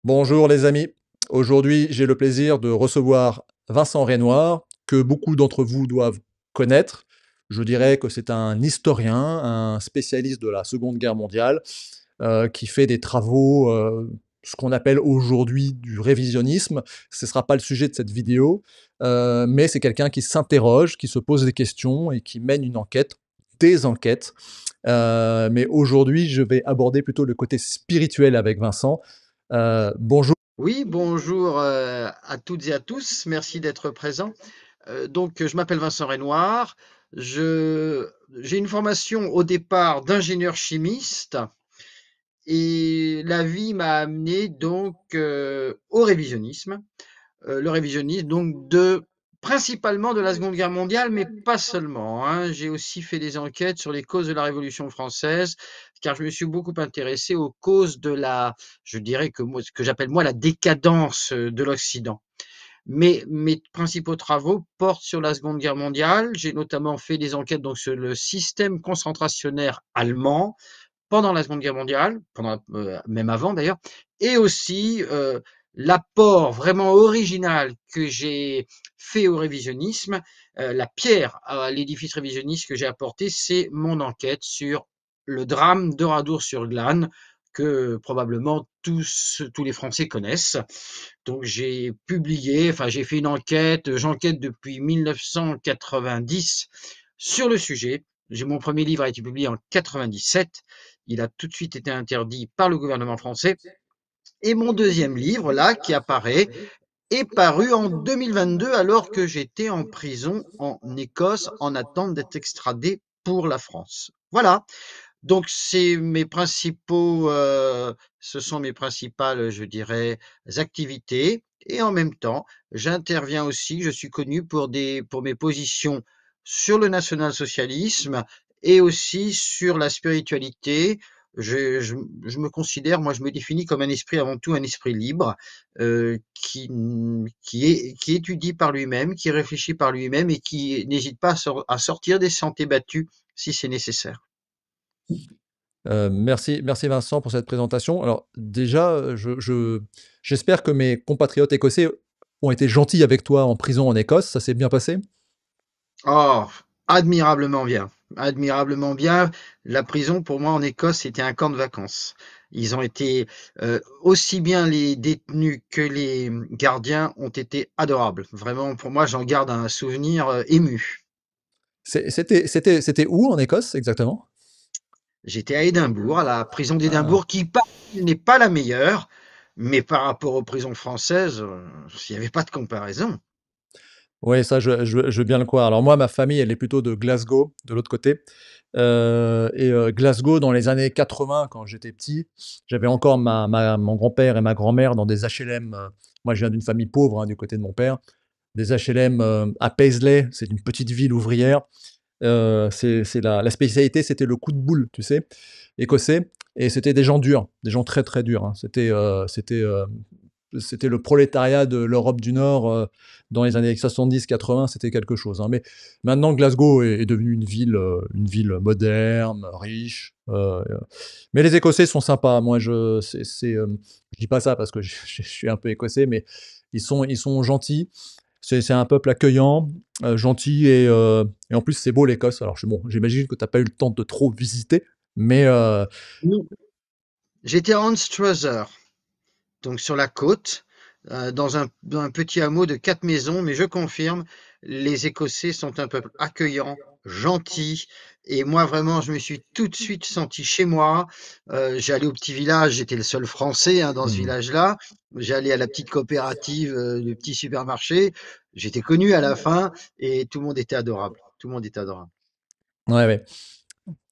Bonjour les amis. Aujourd'hui, j'ai le plaisir de recevoir Vincent Renoir, que beaucoup d'entre vous doivent connaître. Je dirais que c'est un historien, un spécialiste de la Seconde Guerre mondiale, qui fait des travaux, ce qu'on appelle aujourd'hui du révisionnisme. Ce ne sera pas le sujet de cette vidéo, mais c'est quelqu'un qui s'interroge, qui se pose des questions et qui mène une enquête, des enquêtes. Mais aujourd'hui, je vais aborder plutôt le côté spirituel avec Vincent. Bonjour. Oui, bonjour à toutes et à tous. Merci d'être présent. Je m'appelle Vincent Renoir. J'ai une formation au départ d'ingénieur chimiste et la vie m'a amené au révisionnisme. Le révisionnisme principalement de la Seconde Guerre mondiale, mais pas seulement, hein. J'ai aussi fait des enquêtes sur les causes de la Révolution française, car je me suis beaucoup intéressé aux causes je dirais ce que j'appelle moi la décadence de l'Occident. Mais mes principaux travaux portent sur la Seconde Guerre mondiale. J'ai notamment fait des enquêtes sur le système concentrationnaire allemand pendant la Seconde Guerre mondiale, même avant d'ailleurs, et aussi l'apport vraiment original que j'ai fait au révisionnisme, la pierre à l'édifice révisionniste que j'ai apporté, c'est mon enquête sur le drame d'Oradour-sur-Glane, que probablement tous les Français connaissent. Donc j'ai fait une enquête, j'enquête depuis 1990 sur le sujet. Mon premier livre a été publié en 97. Il a tout de suite été interdit par le gouvernement français. Et mon deuxième livre, là, qui apparaît, est paru en 2022 alors que j'étais en prison en Écosse en attente d'être extradé pour la France. Voilà. Donc ce sont mes principales, je dirais, activités. Et en même temps, j'interviens aussi, je suis connu pour mes positions sur le national-socialisme et aussi sur la spiritualité. Je me considère, moi, je me définis comme un esprit avant tout, un esprit libre, qui étudie par lui-même, qui réfléchit par lui-même et qui n'hésite pas à sortir des sentiers battus si c'est nécessaire. Merci Vincent pour cette présentation. Alors déjà, j'espère que mes compatriotes écossais ont été gentils avec toi en prison en Écosse. Ça s'est bien passé? Oh, admirablement bien. Admirablement bien. La prison, pour moi, en Écosse, c'était un camp de vacances. Ils ont été, aussi bien les détenus que les gardiens ont été adorables. Vraiment, pour moi, j'en garde un souvenir ému. C'était où en Écosse exactement? J'étais à Édimbourg, à la prison Ah. d'Édimbourg, qui n'est pas la meilleure, mais par rapport aux prisons françaises, il n'y avait pas de comparaison. Oui, ça, je veux bien le croire. Alors moi, ma famille, elle est plutôt de Glasgow, de l'autre côté. Glasgow, dans les années 80, quand j'étais petit, j'avais encore mon grand-père et ma grand-mère dans des HLM. Moi, je viens d'une famille pauvre, hein, du côté de mon père. Des HLM à Paisley, c'est une petite ville ouvrière. C'est la spécialité, c'était le coup de boule, tu sais, écossais. Et c'était des gens durs, des gens très très durs, hein. C'était le prolétariat de l'Europe du Nord dans les années 70-80, c'était quelque chose, hein. Mais maintenant, Glasgow est devenue une ville moderne, riche. Mais les Écossais sont sympas. Moi, je dis pas ça parce que je suis un peu écossais, mais ils sont gentils. C'est un peuple accueillant, gentil et en plus c'est beau l'Écosse. Alors bon, j'imagine que tu n'as pas eu le temps de trop visiter, mais Non. J'étais à Anstruther, donc sur la côte, dans un petit hameau de 4 maisons, mais je confirme, les Écossais sont un peuple accueillant, gentil, et moi vraiment, je me suis tout de suite senti chez moi. J'allais au petit village, j'étais le seul Français hein, dans ce hmm. village-là. J'allais à la petite coopérative, le petit supermarché. J'étais connu à la fin, et tout le monde était adorable. Tout le monde était adorable. Ouais, ouais.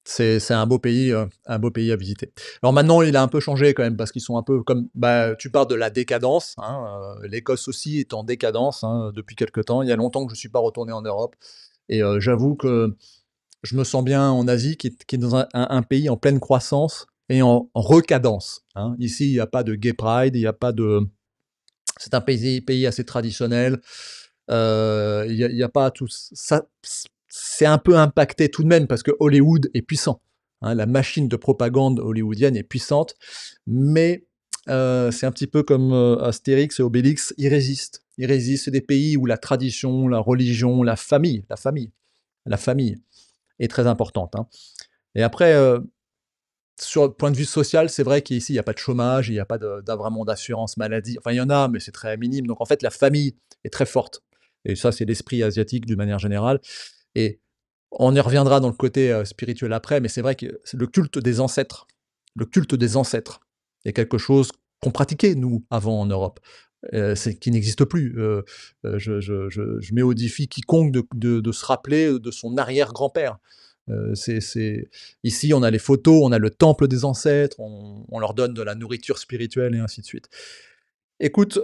C'est un beau pays à visiter. Alors maintenant, il a un peu changé quand même parce qu'ils sont un peu comme, bah, tu parles de la décadence, hein, l'Écosse aussi est en décadence hein, depuis quelque temps. Il y a longtemps que je ne suis pas retourné en Europe et j'avoue que je me sens bien en Asie, qui est dans un pays en pleine croissance et en recadence, hein. Ici, il n'y a pas de gay pride, il n'y a pas de. C'est un pays assez traditionnel. Il y a pas tout ça. C'est un peu impacté tout de même parce que Hollywood est puissant, hein. La machine de propagande hollywoodienne est puissante, mais C'est un petit peu comme Astérix et Obélix, ils résistent. Ils résistent. C'est des pays où la tradition, la religion, la famille est très importante, hein. Et après, sur le point de vue social, c'est vrai qu'ici, il n'y a pas de chômage, il n'y a pas vraiment d'assurance maladie. Enfin, il y en a, mais c'est très minime. Donc, en fait, la famille est très forte. Et ça, c'est l'esprit asiatique d'une manière générale. Et on y reviendra dans le côté spirituel après, mais c'est vrai que c'est le culte des ancêtres est quelque chose qu'on pratiquait, nous, avant en Europe. Qui n'existe plus. Je mets au défi quiconque de se rappeler de son arrière-grand-père. Ici, on a les photos, on a le temple des ancêtres, on leur donne de la nourriture spirituelle et ainsi de suite. Écoute,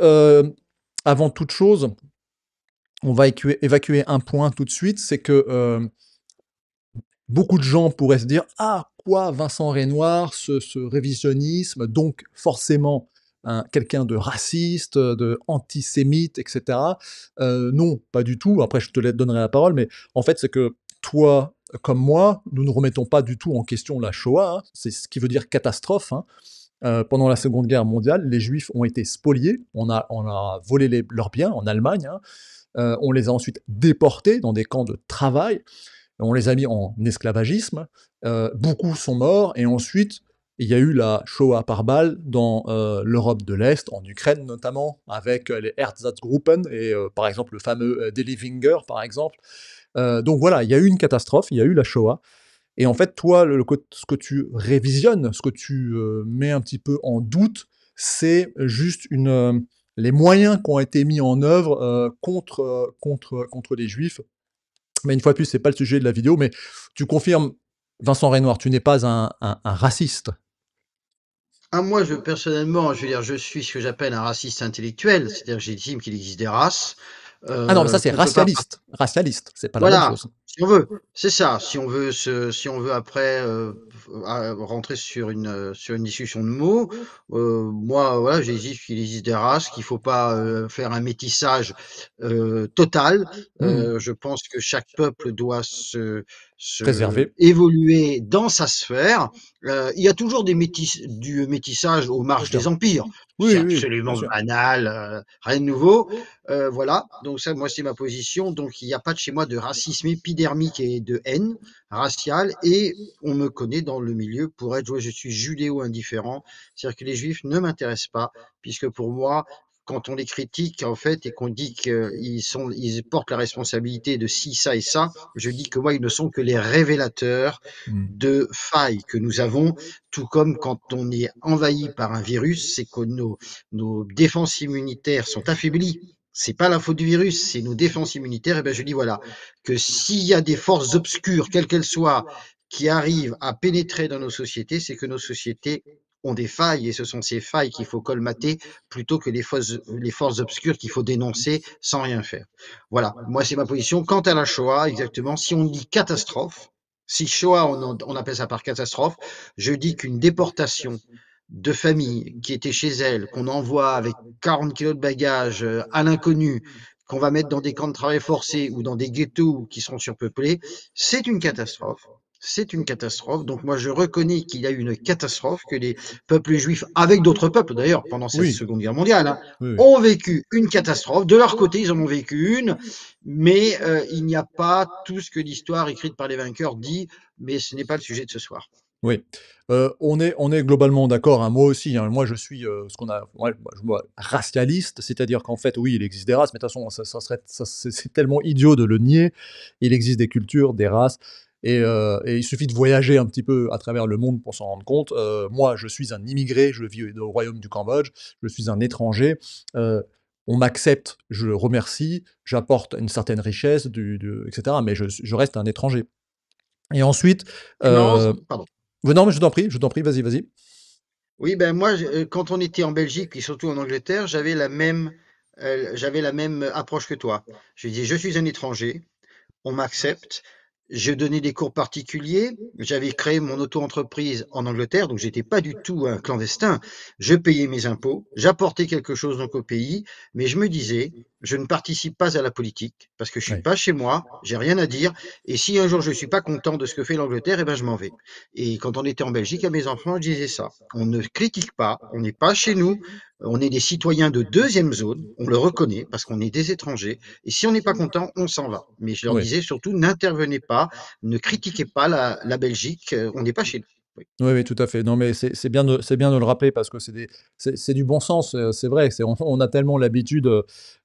avant toute chose, on va évacuer un point tout de suite, c'est que beaucoup de gens pourraient se dire: «Ah quoi, Vincent Renoir, ce révisionnisme, donc forcément quelqu'un de raciste, de antisémite et cetera». Non, pas du tout. Après je te donnerai la parole, mais en fait, c'est que toi, comme moi, nous ne remettons pas du tout en question la Shoah, hein. C'est ce qui veut dire catastrophe, hein. Pendant la Seconde Guerre mondiale, les Juifs ont été spoliés, on a volé leurs biens en Allemagne, hein. On les a ensuite déportés dans des camps de travail. On les a mis en esclavagisme, beaucoup sont morts, et ensuite, il y a eu la Shoah par balle dans l'Europe de l'Est, en Ukraine notamment, avec les Einsatzgruppen et par exemple le fameux Deli Winger, par exemple. Donc voilà, il y a eu une catastrophe, il y a eu la Shoah. Et en fait, toi, ce que tu révisionnes, ce que tu mets un petit peu en doute, c'est juste les moyens qui ont été mis en œuvre contre les Juifs. Mais une fois de plus, c'est pas le sujet de la vidéo, mais tu confirmes, Vincent Renoir, tu n'es pas un raciste. Ah, moi, personnellement, je veux dire, je suis ce que j'appelle un raciste intellectuel, c'est-à-dire que j'estime qu'il existe des races, Ah non, mais ça c'est qu'on peut pas. racialiste. Racialiste, c'est pas la même Voilà, chose. si on veut, c'est ça. Si on veut après rentrer sur une discussion de mots, moi, voilà, j'existe qu'il existe des races, qu'il faut pas faire un métissage total. Mmh. Je pense que chaque peuple doit Préservé. évoluer dans sa sphère. Il y a toujours du métissage aux Bien marges des sûr. empires. C'est Oui, oui, bien absolument sûr. banal, rien de nouveau. Voilà, donc ça, moi, c'est ma position. Donc, il n'y a pas de chez moi de racisme épidermique et de haine raciale. Et on me connaît dans le milieu pour être, ouais, je suis judéo-indifférent. C'est-à-dire que les juifs ne m'intéressent pas, puisque pour moi, quand on les critique, en fait, et qu'on dit ils portent la responsabilité de ci, ça et ça, je dis que moi, ils ne sont que les révélateurs Mmh. de failles que nous avons, tout comme quand on est envahi par un virus, c'est que nos défenses immunitaires sont affaiblies. C'est pas la faute du virus, c'est nos défenses immunitaires. Et ben je dis voilà que s'il y a des forces obscures, quelles qu'elles soient, qui arrivent à pénétrer dans nos sociétés, c'est que nos sociétés ont des failles et ce sont ces failles qu'il faut colmater plutôt que les forces obscures qu'il faut dénoncer sans rien faire. Voilà, moi c'est ma position. Quant à la Shoah, exactement, si on dit catastrophe, si Shoah on appelle ça par catastrophe, je dis qu'une déportation de familles qui étaient chez elles, qu'on envoie avec 40 kilos de bagages à l'inconnu, qu'on va mettre dans des camps de travail forcés ou dans des ghettos qui seront surpeuplés, c'est une catastrophe. C'est une catastrophe. Donc moi, je reconnais qu'il y a eu une catastrophe, que les peuples juifs, avec d'autres peuples d'ailleurs, pendant cette Oui, Seconde Guerre mondiale, hein, oui, oui. ont vécu une catastrophe. De leur côté, ils en ont vécu une, mais il n'y a pas tout ce que l'histoire écrite par les vainqueurs dit, mais ce n'est pas le sujet de ce soir. Oui. On est globalement d'accord, hein, moi aussi, hein. Moi, je suis, ce qu'on a ouais, moi, racialiste, c'est-à-dire qu'en fait, oui, il existe des races, mais de toute façon, c'est tellement idiot de le nier. Il existe des cultures, des races, et il suffit de voyager un petit peu à travers le monde pour s'en rendre compte. Moi, je suis un immigré, je vis au royaume du Cambodge, je suis un étranger, on m'accepte, je remercie, j'apporte une certaine richesse et cetera, mais je reste un étranger. Et ensuite, C'est marrant, heu pardon. oui, non, mais je t'en prie, vas-y, vas-y. Oui, ben moi, quand on était en Belgique et surtout en Angleterre, j'avais la même approche que toi. Je disais, je suis un étranger, on m'accepte. Je donnais des cours particuliers. J'avais créé mon auto-entreprise en Angleterre, donc j'étais pas du tout un clandestin. Je payais mes impôts, j'apportais quelque chose donc au pays, mais je me disais, je ne participe pas à la politique parce que je suis Oui, pas chez moi, j'ai rien à dire. Et si un jour je suis pas content de ce que fait l'Angleterre, eh ben je m'en vais. Et quand on était en Belgique, à mes enfants, je disais ça. On ne critique pas, on n'est pas chez nous, on est des citoyens de deuxième zone, on le reconnaît parce qu'on est des étrangers. Et si on n'est pas content, on s'en va. Mais je leur oui. disais surtout, n'intervenez pas, ne critiquez pas la Belgique, on n'est pas chez nous. Oui. Oui, oui, tout à fait. Non, mais c'est bien de le rappeler parce que c'est du bon sens, c'est vrai, on a tellement l'habitude,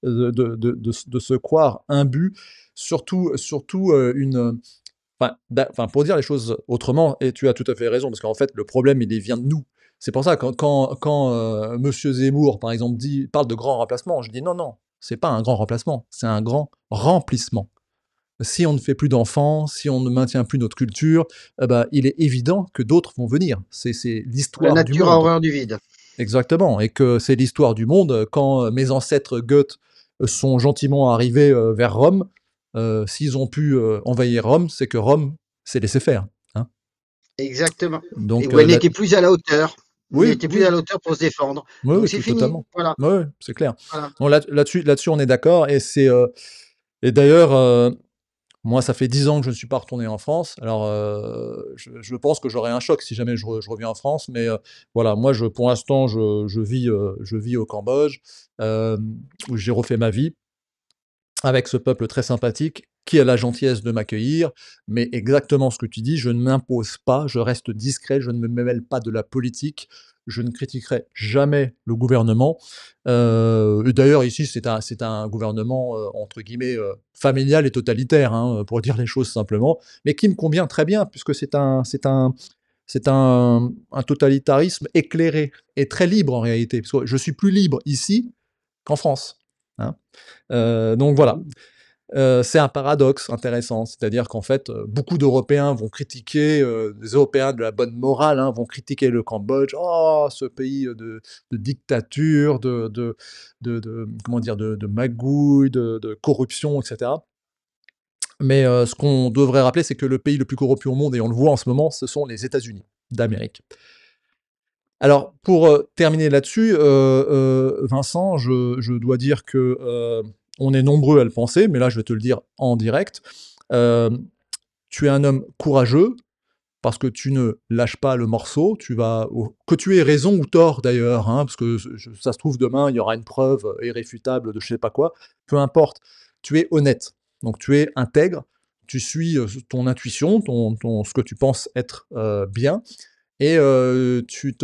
de se croire imbus, surtout, enfin, pour dire les choses autrement et tu as tout à fait raison parce qu'en fait, le problème, il vient de nous. C'est pour ça quand monsieur Zemmour, par exemple, parle de grand remplacement, je dis: «Non, non, c'est pas un grand remplacement, c'est un grand remplissement». Si on ne fait plus d'enfants, si on ne maintient plus notre culture, bah, il est évident que d'autres vont venir. C'est La l'histoire du nature a monde. horreur du vide. Exactement, et que c'est l'histoire du monde. Quand mes ancêtres Goths sont gentiment arrivés vers Rome, s'ils ont pu envahir Rome, c'est que Rome s'est laissé faire, hein. Exactement. Et Donc où elle n'était plus à la hauteur. Elle oui, n'était plus à oui, la hauteur pour se défendre. oui, Donc oui, c'est tout fini. totalement. Voilà. Ouais, ouais, c'est clair. Voilà. Bon, là-dessus, on est d'accord, et d'ailleurs, moi, ça fait 10 ans que je ne suis pas retourné en France. Alors, je pense que j'aurai un choc si jamais je reviens en France, mais voilà, moi, pour l'instant, je vis au Cambodge, où j'ai refait ma vie avec ce peuple très sympathique qui a la gentillesse de m'accueillir, mais exactement ce que tu dis, je ne m'impose pas, je reste discret, je ne me mêle pas de la politique, je ne critiquerai jamais le gouvernement. Et d'ailleurs ici c'est un gouvernement, entre guillemets, «familial et totalitaire», hein, pour dire les choses simplement, mais qui me convient très bien puisque c'est un totalitarisme éclairé et très libre en réalité. Parce que je suis plus libre ici qu'en France, hein. Donc voilà. C'est un paradoxe intéressant, c'est-à-dire qu'en fait, beaucoup d'Européens vont critiquer, des Européens de la bonne morale, hein, vont critiquer le Cambodge. «Oh, ce pays, de dictature, de comment dire? De magouille, de corruption» et cetera. Mais, ce qu'on devrait rappeler, c'est que le pays le plus corrompu au monde, et on le voit en ce moment, ce sont les États-Unis d'Amérique. Alors pour, terminer là-dessus, Vincent, je dois dire que, on est nombreux à le penser, mais là je vais te le dire en direct. Hem, Tu es un homme courageux parce que tu ne lâches pas le morceau, que tu aies raison ou tort d'ailleurs, hein, parce que ça se trouve demain il y aura une preuve, irréfutable de je sais pas quoi, peu importe, tu es honnête. Donc tu es intègre, tu suis, ton intuition, ce que tu penses être, bien, et tu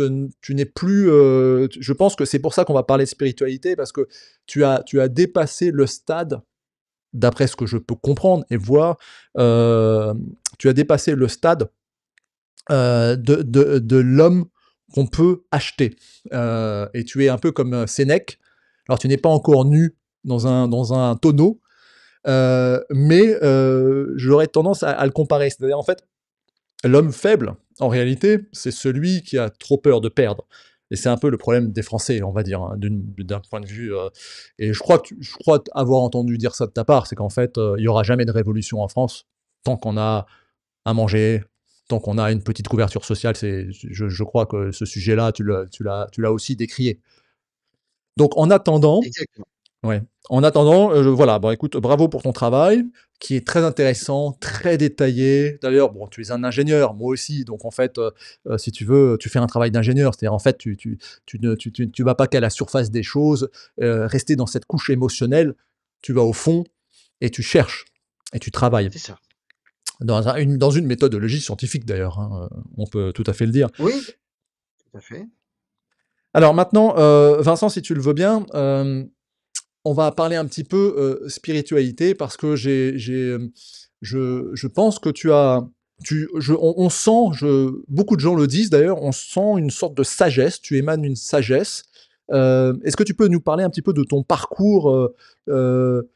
n'es plus, je pense que c'est pour ça qu'on va parler de spiritualité parce que tu as dépassé le stade, d'après ce que je peux comprendre et voir, tu as dépassé le stade, de l'homme qu'on peut acheter, et tu es un peu comme, Sénèque. Alors tu n'es pas encore nu dans un tonneau, mais j'aurais tendance à le comparer. C'est-à-dire, en fait, l'homme faible, en réalité, c'est celui qui a trop peur de perdre, et c'est un peu le problème des Français, on va dire, hein, d'un point de vue, et je crois avoir entendu dire ça de ta part, c'est qu'en fait, il y aura jamais de révolution en France tant qu'on a à manger, tant qu'on a une petite couverture sociale. Je crois que ce sujet-là, tu l'as aussi décrié. Donc en attendant, Exactement. ouais. En attendant, voilà, bon écoute, bravo pour ton travail, qui est très intéressant, très détaillé. D'ailleurs, bon, tu es un ingénieur, moi aussi, donc en fait, si tu veux, tu fais un travail d'ingénieur. C'est-à-dire, en fait, tu vas pas qu'à la surface des choses, rester dans cette couche émotionnelle. Tu vas au fond et tu cherches et tu travailles. C'est ça. Dans une méthodologie scientifique d'ailleurs, hein, on peut tout à fait le dire. Oui, tout à fait. Alors maintenant, Vincent, si tu le veux bien, on va parler un petit peu, spiritualité parce que je pense que on sent, beaucoup de gens le disent d'ailleurs, on sent une sorte de sagesse, tu émanes une sagesse. Est-ce que tu peux nous parler un petit peu de ton parcours, heu,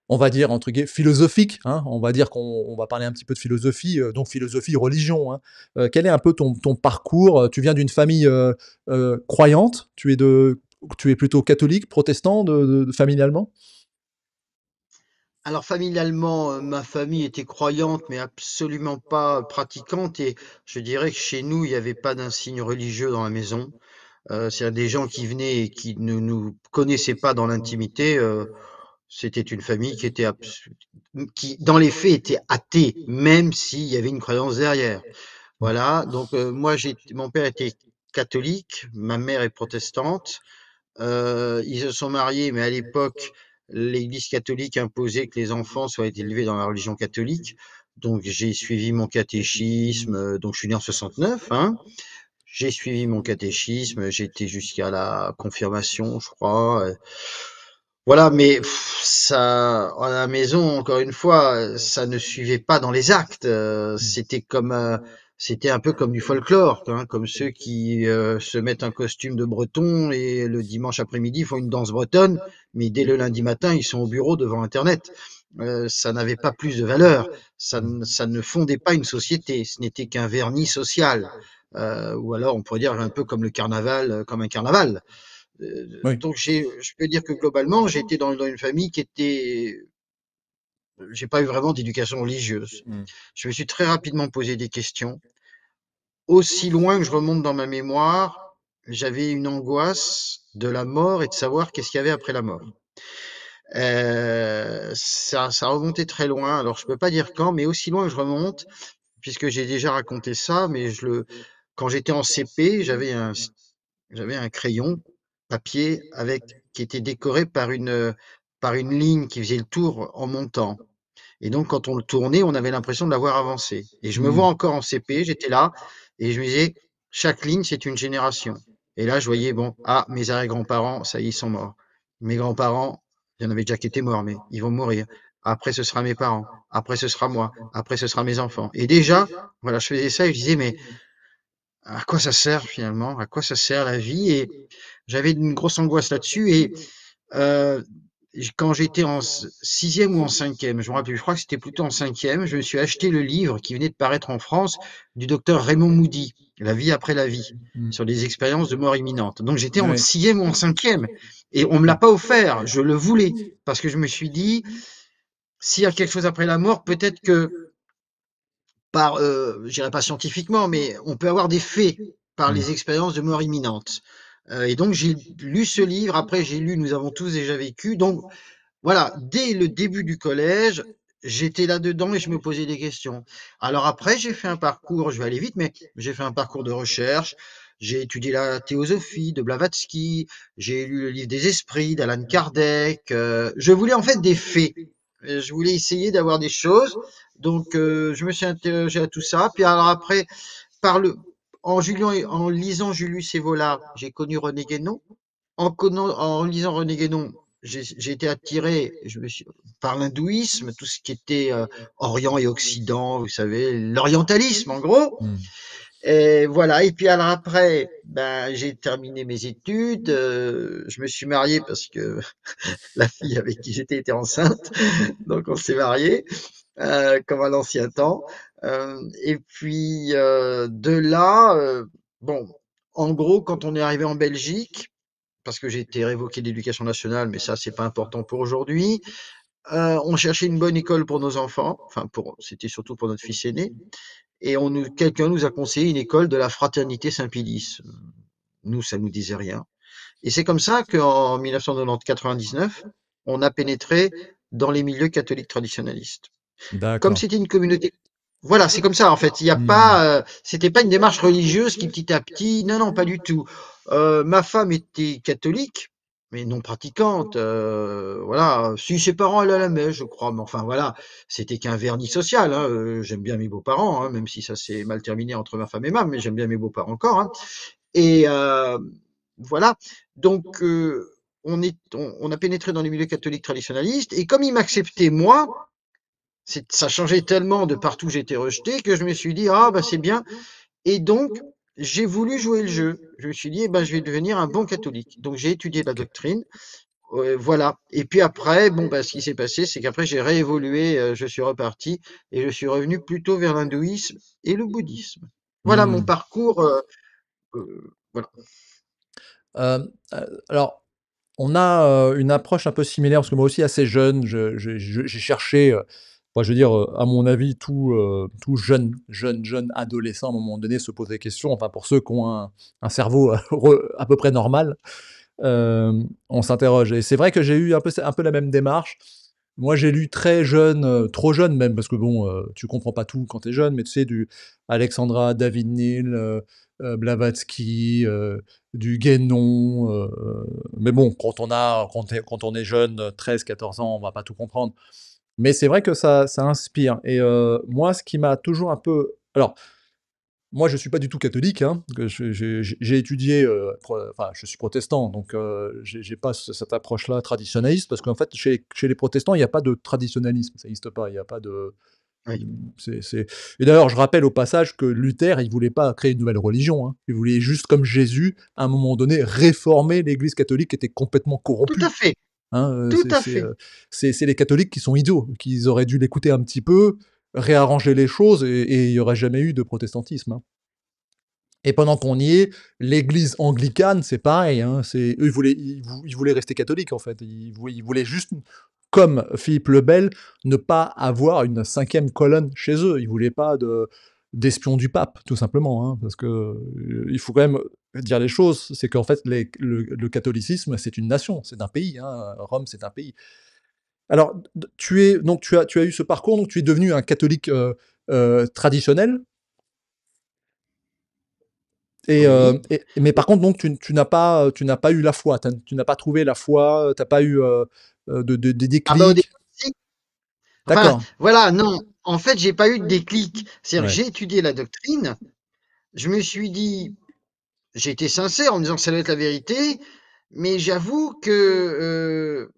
on va dire entre guillemets «philosophique», hein? On va dire qu'on va parler un petit peu de philosophie, donc philosophie, religion, hein. Quel est un peu ton parcours? Tu viens d'une famille, croyante? Tu es plutôt catholique, protestant familialement? Alors familialement, ma famille était croyante, mais absolument pas pratiquante et je dirais que chez nous, il n'y avait pas d'insigne religieux dans la maison. C'est-à-dire des gens qui venaient et qui ne nous connaissaient pas dans l'intimité, c'était une famille qui était qui, dans les faits, était athée, même s'il y avait une croyance derrière. Mmh. Voilà, donc moi, mon père était catholique, ma mère est protestante. Ils se sont mariés, mais à l'époque, l'Église catholique imposait que les enfants soient élevés dans la religion catholique. Donc j'ai suivi mon catéchisme, donc je suis né en 69, hein. J'ai suivi mon catéchisme, j'ai été jusqu'à la confirmation, je crois. Voilà, mais ça, à la maison, encore une fois, ça ne suivait pas dans les actes. Mmh. C'était un peu comme du folklore, hein, comme ceux qui se mettent un costume de breton et le dimanche après-midi font une danse bretonne, mais dès le lundi matin, ils sont au bureau devant Internet. Ça n'avait pas plus de valeur. Mmh. Ça ne fondait pas une société. Ce n'était qu'un vernis social. Ou alors, on pourrait dire un peu comme le carnaval, comme un carnaval. Oui. Donc je peux dire que globalement, j'ai été dans une famille qui était, j'ai pas eu vraiment d'éducation religieuse. Mmh. Je me suis très rapidement posé des questions. Aussi loin que je remonte dans ma mémoire, j'avais une angoisse de la mort et de savoir qu'est-ce qu'il y avait après la mort. Ça remontait très loin. Alors je peux pas dire quand, mais aussi loin que je remonte, puisque j'ai déjà raconté ça, mais quand j'étais en CP, j'avais un crayon papier qui était décoré par une ligne qui faisait le tour en montant. Et donc, quand on le tournait, on avait l'impression de l'avoir avancé. Et je me vois Mmh. encore en CP, j'étais là, et je me disais, chaque ligne, c'est une génération. Et là, je voyais, bon, ah, mes arrière-grands-parents, ça y est, ils sont morts. Mes grands-parents, il y en avait déjà qui étaient morts, mais ils vont mourir. Après, ce sera mes parents. Après, ce sera moi. Après, ce sera mes enfants. Et déjà, voilà, je faisais ça et je disais, mais à quoi ça sert finalement? À quoi ça sert la vie? Et j'avais une grosse angoisse là-dessus. Et euh, quand j'étais en sixième ou en cinquième, je me rappelle plus, je crois que c'était plutôt en cinquième, je me suis acheté le livre qui venait de paraître en France du docteur Raymond Moody, La vie après la vie, Mmh. sur les expériences de mort imminente. Donc j'étais en Oui. sixième ou en cinquième. Et on me l'a D'accord. pas offert, je le voulais. Parce que je me suis dit, s'il y a quelque chose après la mort, peut-être que je dirais pas scientifiquement, mais on peut avoir des faits par Mmh. les expériences de mort imminente. Et donc j'ai lu ce livre, après j'ai lu Nous avons tous déjà vécu. Donc voilà, dès le début du collège, j'étais là-dedans et je me posais des questions. Alors après, j'ai fait un parcours, je vais aller vite, mais j'ai fait un parcours de recherche. J'ai étudié la théosophie de Blavatsky, j'ai lu le livre des esprits d'Alan Kardec. Je voulais en fait des faits. Je voulais essayer d'avoir des choses. Donc, je me suis interrogé à tout ça. Puis alors après, par le, en lisant Julius Evola, j'ai connu René Guénon. En lisant René Guénon, j'ai été attiré par l'hindouisme, tout ce qui était Orient et Occident, vous savez, l'orientalisme en gros. Mmh. Et voilà. Et puis alors après, ben, j'ai terminé mes études. Je me suis marié parce que la fille avec qui j'étais était enceinte, donc on s'est marié comme à l'ancien temps. Et puis de là, bon, en gros, quand on est arrivé en Belgique, parce que j'ai été révoqué d'éducation nationale, mais ça, c'est pas important pour aujourd'hui. On cherchait une bonne école pour nos enfants, enfin c'était surtout pour notre fils aîné, et quelqu'un nous a conseillé une école de la Fraternité Saint-Pédis. Nous, ça nous disait rien. Et c'est comme ça qu'en 1999, on a pénétré dans les milieux catholiques traditionnalistes. Comme D'accord. c'était une communauté, voilà, c'est comme ça en fait. Il y a Mmh. pas, c'était pas une démarche religieuse qui petit à petit, non, non, pas du tout. Ma femme était catholique, mais non pratiquante. Voilà, si ses parents allaient à la messe, je crois, mais enfin voilà, c'était qu'un vernis social. Hein. J'aime bien mes beaux-parents, hein, même si ça s'est mal terminé entre ma femme et moi, mais j'aime bien mes beaux-parents encore. Hein. Et voilà, donc on a pénétré dans les milieux catholiques traditionnalistes, et comme ils m'acceptaient moi, ça changeait tellement de partout où j'étais rejeté que je me suis dit, ah bah c'est bien. Et donc, j'ai voulu jouer le jeu. Je me suis dit, eh ben, je vais devenir un bon catholique. Donc, j'ai étudié la OK. doctrine. Voilà. Et puis après, bon, bah, ce qui s'est passé, c'est qu'après, j'ai réévolué, je suis reparti et je suis revenu plutôt vers l'hindouisme et le bouddhisme. Voilà mon Mmh. parcours. Voilà. Alors, on a, une approche un peu similaire parce que moi aussi assez jeune, j'ai cherché, Moi, je veux dire, à mon avis, tout jeune adolescent, à un moment donné, se pose des questions. Enfin, pour ceux qui ont un cerveau à peu près normal, on s'interroge. Et c'est vrai que j'ai eu un peu la même démarche. Moi, j'ai lu très jeune, trop jeune même, parce que bon, tu comprends pas tout quand tu es jeune, mais tu sais, du Alexandra David Neal, Blavatsky, du Guénon, mais bon, quand on est jeune, 13-14 ans, on va pas tout comprendre. Mais c'est vrai que ça inspire. Et moi, ce qui m'a toujours un peu... Alors, moi, je suis pas du tout catholique, hein, que j'ai étudié, enfin, je suis protestant, donc j'ai pas cette approche-là traditionnaliste, parce qu'en fait, chez les protestants, il y a pas de traditionnalisme, ça n'existe pas, il y a pas de... Oui, c'est et d'ailleurs, je rappelle au passage que Luther, il voulait pas créer une nouvelle religion, hein. Il voulait juste, comme Jésus, à un moment donné, réformer l'Église catholique qui était complètement tout à corrompue. fait, Hein, tout à fait. c'est les catholiques qui sont idiots, qu'ils auraient dû l'écouter un petit peu, réarranger les choses, et il y aurait jamais eu de protestantisme, hein. Et pendant qu'on y est, l'église anglicane, c'est pareil, hein, eux, ils voulaient rester catholiques, en fait. Ils voulaient juste, comme Philippe le Bel, ne pas avoir une cinquième colonne chez eux. Ils voulaient pas d'espions du pape, tout simplement, hein, parce que, il faut quand même dire les choses, c'est qu'en fait, le catholicisme, c'est une nation, c'est un pays, hein, Rome, c'est un pays. Alors, tu as eu ce parcours, donc tu es devenu un catholique, traditionnel. Oui. Mais par contre, donc, tu n'as pas eu la foi, tu n'as pas trouvé la foi, tu pas eu, de Ah bah, au déclic. départ, si. Enfin, D'accord. voilà, non. En fait, j'ai pas eu de déclic. C'est-à-dire, Ouais. j'ai étudié la doctrine. Je me suis dit, j'ai été sincère en me disant que ça doit être la vérité, mais j'avoue que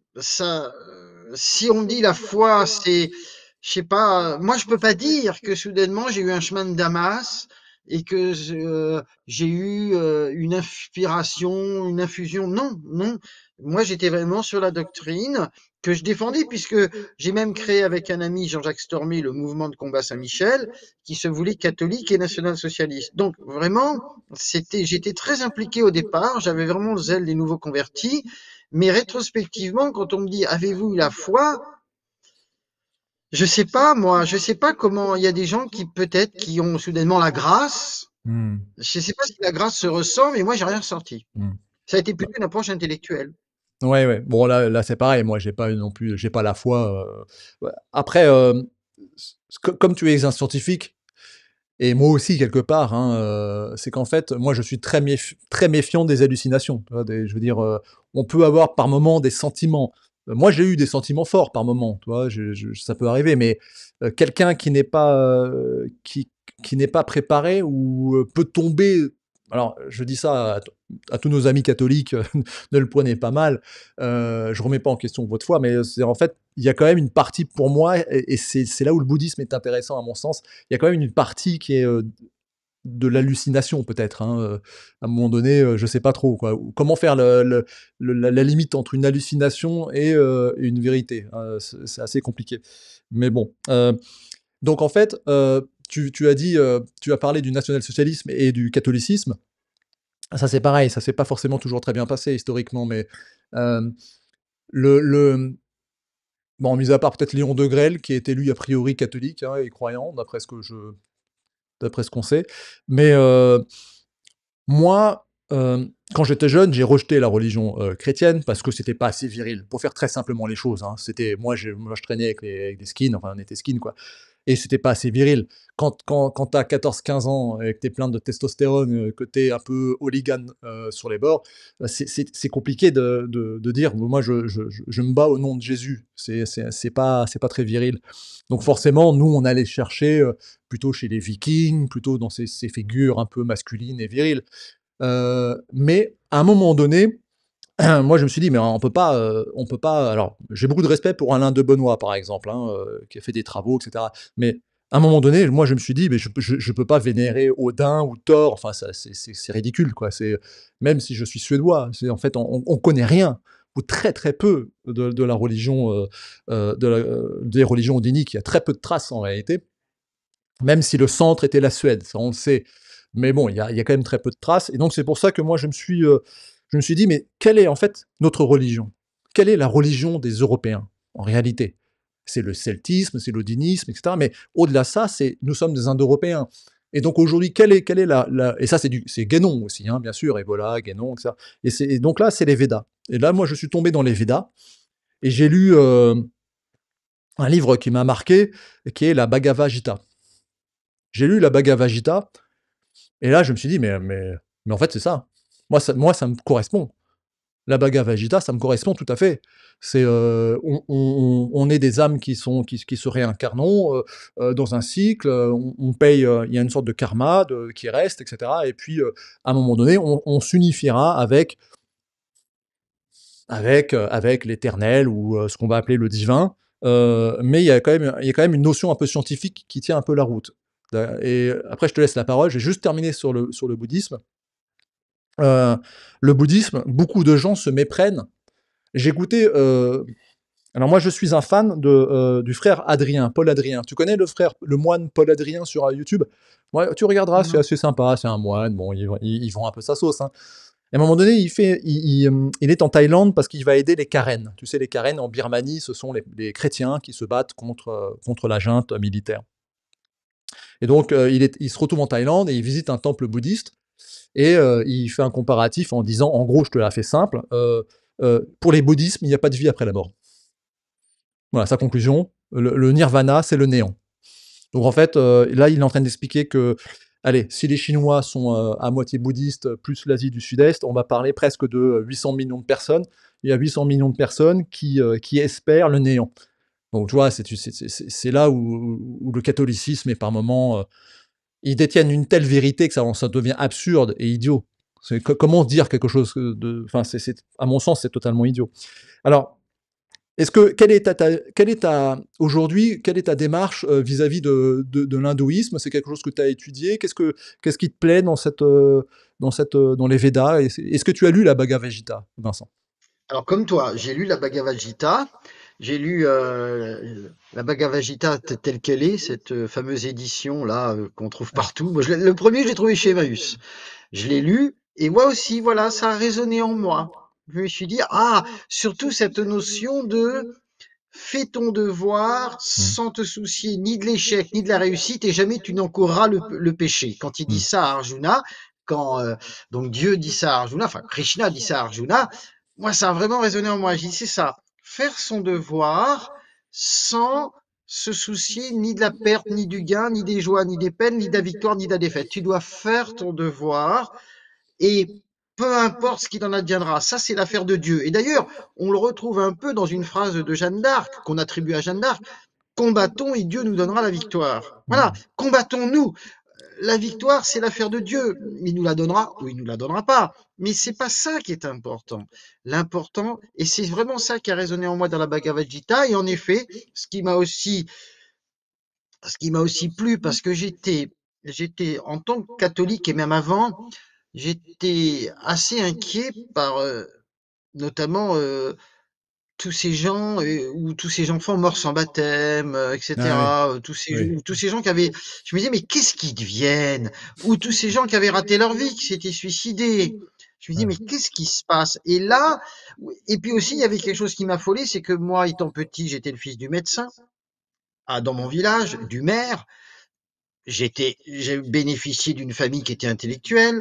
si on me dit la foi, c'est, je sais pas, moi je peux pas dire que soudainement j'ai eu un chemin de Damas et que j'ai eu une inspiration, une infusion. Non, non. Moi j'étais vraiment sur la doctrine que je défendais puisque j'ai même créé avec un ami Jean-Jacques Stormy le mouvement de combat Saint-Michel qui se voulait catholique et national-socialiste. Donc vraiment, j'étais très impliqué au départ, j'avais vraiment le zèle des nouveaux convertis, mais rétrospectivement, quand on me dit avez-vous eu la foi, je sais pas moi, je sais pas comment il y a des gens qui peut-être qui ont soudainement la grâce. Mmh. Je sais pas si la grâce se ressent, mais moi j'ai rien ressorti. Mmh. Ça a été Bah, plutôt une approche intellectuelle. ouais, ouais. Bon, là, c'est pareil, moi, j'ai pas eu non plus, j'ai pas la foi, ouais. Après, comme tu es un scientifique, et moi aussi quelque part, hein, c'est qu'en fait, moi, je suis très méfiant des hallucinations, tu vois? Je veux dire, on peut avoir par moments des sentiments. Moi, j'ai eu des sentiments forts par moments, tu vois? Ça peut arriver, mais quelqu'un qui n'est pas préparé, ou peut tomber... Alors, je dis ça à tous nos amis catholiques, ne le prenez pas mal. Je remets pas en question votre foi, mais c'est en fait, il y a quand même une partie pour moi, et c'est là où le bouddhisme est intéressant à mon sens. Il y a quand même une partie qui est, de l'hallucination peut-être, hein, à un moment donné, je sais pas trop quoi. Comment faire la limite entre une hallucination et une vérité? C'est assez compliqué. Mais bon, donc en fait, tu as dit, tu as parlé du national-socialisme et du catholicisme. Ça, c'est pareil, ça s'est pas forcément toujours très bien passé historiquement, mais hem, le bon, mis à part peut-être Léon de Grelle, qui était lui a priori catholique, hein, et croyant, d'après ce qu'on sait. Mais moi, quand j'étais jeune, j'ai rejeté la religion, chrétienne, parce que c'était pas assez viril. Pour faire très simplement les choses, hein, c'était moi je traînais avec des skins, enfin on était skins quoi, et c'était pas assez viril. Quand tu as 14-15 ans et que tu es plein de testostérone, que tu es un peu hooligan, sur les bords, c'est compliqué de dire: «Moi je me bats au nom de Jésus». C'est pas très viril. Donc forcément, nous on allait chercher, plutôt chez les Vikings, plutôt dans ces figures un peu masculines et viriles. Mais à un moment donné, moi je me suis dit: «Mais on peut pas». Alors, j'ai beaucoup de respect pour Alain de Benoît, par exemple, hein, qui a fait des travaux, et cetera. Mais à un moment donné, moi je me suis dit: «Mais je peux pas vénérer Odin ou Thor», enfin ça c'est ridicule, quoi. Même si je suis suédois, c'est en fait on connaît rien, ou très, très peu de la religion, des religions odiniques. Il y a très peu de traces en réalité, même si le centre était la Suède, ça on le sait. Mais bon, il y a quand même très peu de traces, et donc c'est pour ça que moi je me suis dit: «Mais quelle est en fait notre religion? Quelle est la religion des Européens, en réalité?» c'est le celtisme, c'est l'odinisme, etc. Mais au-delà de ça, nous sommes des Indo-Européens. Et donc aujourd'hui, quelle est et ça c'est Guénon aussi, hein, bien sûr, Ebola, Guénon, etc. Et donc là, c'est les Védas. Et là, moi, je suis tombé dans les Védas et j'ai lu un livre qui m'a marqué, qui est la Bhagavad Gita. J'ai lu la Bhagavad Gita et là, je me suis dit, mais en fait, c'est ça. Moi, ça me correspond. La Bhagavad Gita, ça me correspond tout à fait. C'est on est des âmes qui se réincarnons dans un cycle. On paye. Il y a une sorte de karma qui reste, etc. Et puis à un moment donné, on s'unifiera avec l'éternel ou ce qu'on va appeler le divin. Mais il y a quand même une notion un peu scientifique qui tient un peu la route. Et après, je te laisse la parole. J'ai juste terminé sur le bouddhisme. Euh, le bouddhisme, beaucoup de gens se méprennent. J'ai écouté. Alors moi, je suis un fan du frère Adrien, Paul Adrien. Tu connais le moine Paul Adrien sur YouTube? Ouais, tu regarderas, c'est Non. assez sympa. C'est un moine. Bon, il vend un peu sa sauce, hein. Et à un moment donné, il est en Thaïlande parce qu'il va aider les Karen. Tu sais, les Karen en Birmanie, ce sont les chrétiens qui se battent contre la junte militaire. Et donc, il se retrouve en Thaïlande et il visite un temple bouddhiste. Et il fait un comparatif en disant, en gros, je te la fais simple, pour les bouddhismes, il n'y a pas de vie après la mort. Voilà, sa conclusion, le nirvana, c'est le néant. Donc en fait, là, il est en train d'expliquer que, allez, si les Chinois sont à moitié bouddhistes, plus l'Asie du Sud-Est, on va parler presque de 800 millions de personnes. Il y a 800 millions de personnes qui espèrent le néant. Donc tu vois, c'est là où le catholicisme est par moments... ils détiennent une telle vérité que ça devient absurde et idiot. Comment dire quelque chose de... Enfin, à mon sens, c'est totalement idiot. Alors, aujourd'hui, quelle est ta démarche vis-à-vis de l'hindouisme? C'est quelque chose que tu as étudié? Qu'est-ce qui te plaît dans les Védas? Est-ce que tu as lu la Bhagavad Gita, Vincent? Alors comme toi, j'ai lu la Bhagavad Gita, j'ai lu la Bhagavad Gita telle qu'elle est, cette fameuse édition là qu'on trouve Ouais. partout. Moi, le premier, je l'ai trouvé chez Emmaüs. Je l'ai lu et moi aussi, voilà, ça a résonné en moi. Je me suis dit, ah, surtout cette notion de fais ton devoir Mm, sans te soucier ni de l'échec ni de la réussite et jamais tu n'encourras le péché. Quand il dit mm, ça à Arjuna, quand donc Dieu dit ça à Arjuna, enfin Krishna dit ça à Arjuna, moi ça a vraiment résonné en moi. J'ai dit c'est ça, faire son devoir sans se soucier ni de la perte, ni du gain, ni des joies, ni des peines, ni de la victoire, ni de la défaite. Tu dois faire ton devoir et peu importe ce qu'il en adviendra, ça c'est l'affaire de Dieu. Et d'ailleurs, on le retrouve un peu dans une phrase de Jeanne d'Arc, qu'on attribue à Jeanne d'Arc, combattons et Dieu nous donnera la victoire. Voilà, mm. combattons-nous. La victoire, c'est l'affaire de Dieu. Il nous la donnera ou il nous la donnera pas. Mais c'est pas ça qui est important. L'important, et c'est vraiment ça qui a résonné en moi dans la Bhagavad Gita. Et en effet, ce qui m'a aussi plu, parce que j'étais en tant que catholique et même avant, j'étais assez inquiet par notamment tous ces gens ou tous ces enfants morts sans baptême, Ah oui, etc. oui. Ou tous ces gens qui avaient, je me disais mais qu'est-ce qu'ils deviennent? Ou tous ces gens qui avaient raté leur vie, qui s'étaient suicidés. Je me dis Ouais. mais qu'est-ce qui se passe? Et là, et puis aussi il y avait quelque chose qui m'affolait, c'est que moi étant petit, j'étais le fils du médecin, dans mon village, du maire. J'ai bénéficié d'une famille qui était intellectuelle.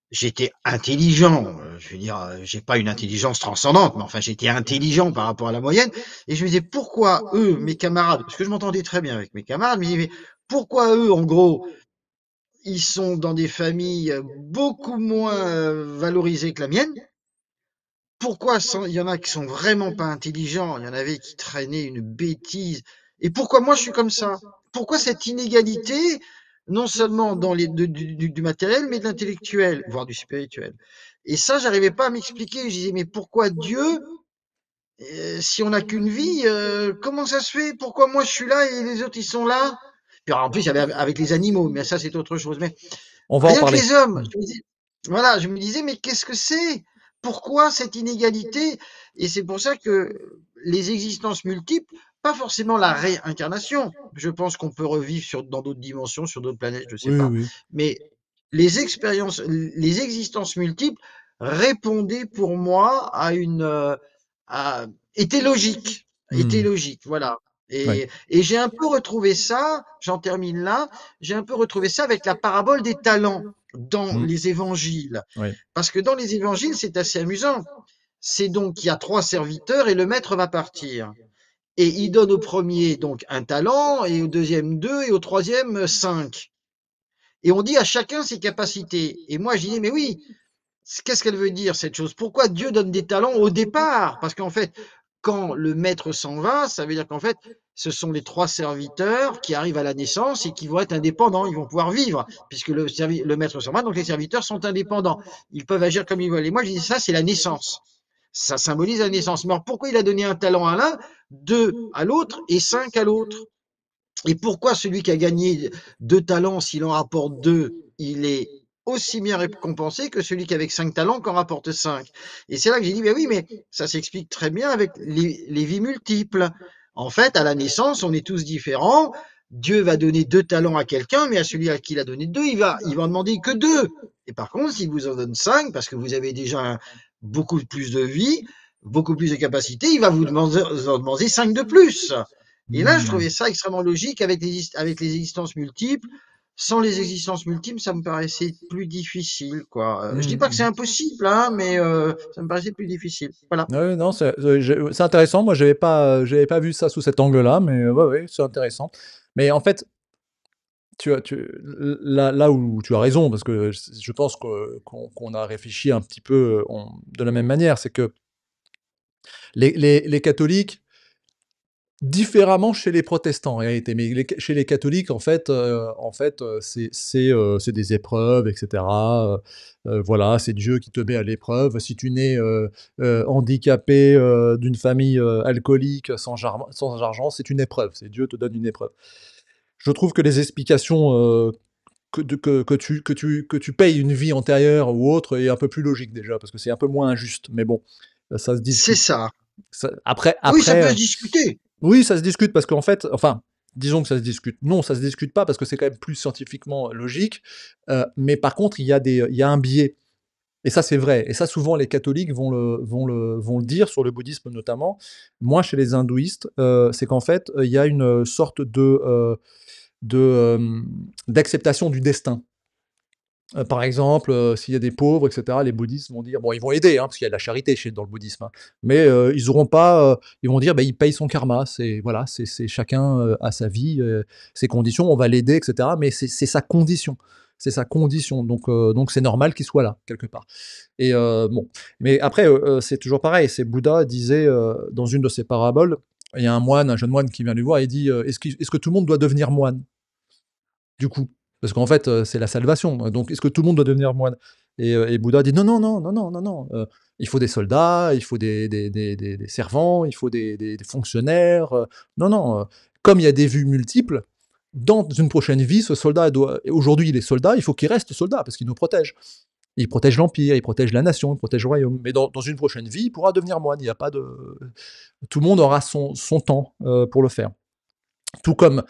J'étais intelligent. Je veux dire, j'ai pas une intelligence transcendante, mais enfin, j'étais intelligent par rapport à la moyenne. Et je me disais, pourquoi eux, mes camarades, parce que je m'entendais très bien avec mes camarades, mais je me disais, pourquoi eux, en gros, ils sont dans des familles beaucoup moins valorisées que la mienne? Pourquoi il y en a qui sont vraiment pas intelligents, il y en avait qui traînaient une bêtise. Et pourquoi moi je suis comme ça? Pourquoi cette inégalité, non seulement dans du matériel, mais de l'intellectuel, voire du spirituel? Et ça, j'arrivais pas à m'expliquer. Je disais, mais pourquoi Dieu, si on n'a qu'une vie, comment ça se fait? Pourquoi moi je suis là et les autres ils sont là? Puis alors, en plus, il y avait avec les animaux, mais ça c'est autre chose. Mais On va en rien que parler. les hommes. Mm. Voilà, je me disais, mais qu'est-ce que c'est? Pourquoi cette inégalité? Et c'est pour ça que les existences multiples, pas forcément la réincarnation. Je pense qu'on peut revivre dans d'autres dimensions, sur d'autres planètes, je sais Oui, pas. oui. Mais les existences multiples répondaient pour moi à étaient logiques, Mm. voilà. Oui. Et j'ai un peu retrouvé ça, j'en termine là, j'ai un peu retrouvé ça avec la parabole des talents dans Mmh. les évangiles. Oui. Parce que dans les évangiles, c'est assez amusant. C'est donc, il y a trois serviteurs et le maître va partir. Et il donne au premier donc un talent, et au deuxième deux, et au troisième cinq. Et on dit à chacun ses capacités. Et moi, je disais, mais oui, qu'est-ce qu'elle veut dire cette chose? Pourquoi Dieu donne des talents au départ? Parce qu'en fait, quand le maître s'en va, ça veut dire qu'en fait, ce sont les trois serviteurs qui arrivent à la naissance et qui vont être indépendants, ils vont pouvoir vivre, puisque le maître s'en va, donc les serviteurs sont indépendants. Ils peuvent agir comme ils veulent. Et moi, je dis ça, c'est la naissance. Ça symbolise la naissance. Mais alors, pourquoi il a donné un talent à l'un, deux à l'autre et cinq à l'autre? Et pourquoi celui qui a gagné deux talents, s'il en rapporte deux, il est aussi bien récompensé que celui qui avec cinq talents qu'en rapporte cinq? Et c'est là que j'ai dit, mais oui, mais ça s'explique très bien avec les vies multiples. En fait, à la naissance, on est tous différents. Dieu va donner deux talents à quelqu'un, mais à celui à qui il a donné deux, il va en demander que deux. Et par contre, s'il vous en donne cinq, parce que vous avez déjà beaucoup plus de vie, beaucoup plus de capacités, il va vous en demander cinq de plus. Et là, je Mmh. trouvais ça extrêmement logique avec les existences multiples. Sans les existences multiples, ça me paraissait plus difficile, quoi. Je dis Mmh pas que c'est mh. impossible, hein, mais ça me paraissait plus difficile. Voilà. Ouais, non, c'est intéressant. Moi, j'avais pas vu ça sous cet angle-là, mais ouais, ouais, c'est intéressant. Mais en fait, tu as tu là où tu as raison, parce que je pense qu'on a réfléchi un petit peu, on de la même manière. C'est que les catholiques différemment chez les protestants en réalité, mais chez les catholiques c'est des épreuves et cetera, voilà, c'est Dieu qui te met à l'épreuve. Si tu nais, handicapé, d'une famille, alcoolique, sans argent, c'est une épreuve, c'est Dieu te donne une épreuve. Je trouve que les explications, que tu payes une vie antérieure ou autre est un peu plus logique déjà, parce que c'est un peu moins injuste, mais bon, ça se C'est discute. ça. Ça Oui, ça peut après, se discuter. oui, ça se discute parce qu'en fait, enfin, disons que ça se discute. Non, ça se discute pas parce que c'est quand même plus scientifiquement logique, mais par contre, il y a un biais et ça, c'est vrai et ça, souvent, les catholiques vont le dire sur le bouddhisme notamment. Moi, chez les hindouistes, c'est qu'en fait, il y a une, sorte d'acceptation du destin. Par exemple, s'il y a des pauvres et cetera, les bouddhistes vont dire bon, ils vont aider, hein, parce qu'il y a de la charité dans le bouddhisme, hein, mais ils auront pas, ils vont dire: «Bah, il paye son karma». C'est voilà, c'est chacun, a sa vie, ses conditions, on va l'aider et cetera, mais c'est sa condition. C'est sa condition, donc c'est normal qu'il soit là, quelque part et bon, mais après, c'est toujours pareil, c'est Bouddha disait, dans une de ses paraboles, il y a un jeune moine qui vient lui voir et il dit, «Est-ce que tout le monde doit devenir moine?» Du coup. Parce qu'en fait, c'est la salvation, donc est-ce que tout le monde doit devenir moine? Et Bouddha dit: «Non, non, non, non, non, non, non, il faut des soldats, il faut des servants, il faut des fonctionnaires, non, non, comme il y a des vues multiples, dans une prochaine vie, ce soldat doit aujourd'hui il est soldat, il faut qu'il reste soldat parce qu'il nous protège. Il protège l'empire, il protège la nation, il protège le royaume, mais dans une prochaine vie, il pourra devenir moine. Il y a pas de tout le monde aura son temps, pour le faire». Tout comme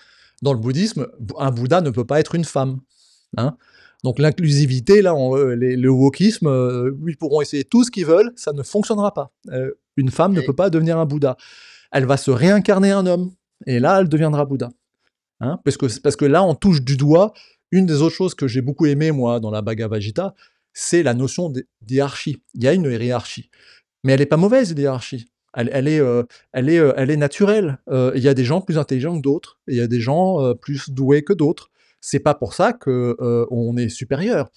dans le bouddhisme, un Bouddha ne peut pas être une femme, hein. Donc l'inclusivité, là, le wokisme, ils pourront essayer tout ce qu'ils veulent, ça ne fonctionnera pas. Une femme ne peut Et, pas devenir un Bouddha. Elle va se réincarner un homme, et là, elle deviendra Bouddha. Hein, parce que là, on touche du doigt une des autres choses que j'ai beaucoup aimé, moi, dans la Bhagavad Gita, c'est la notion d'hiérarchie. Il y a une hiérarchie. Mais elle est pas mauvaise l'hiérarchie. Elle est naturelle. Il y a des gens plus intelligents que d'autres, il y a des gens, plus doués que d'autres. C'est pas pour ça que, on est supérieur.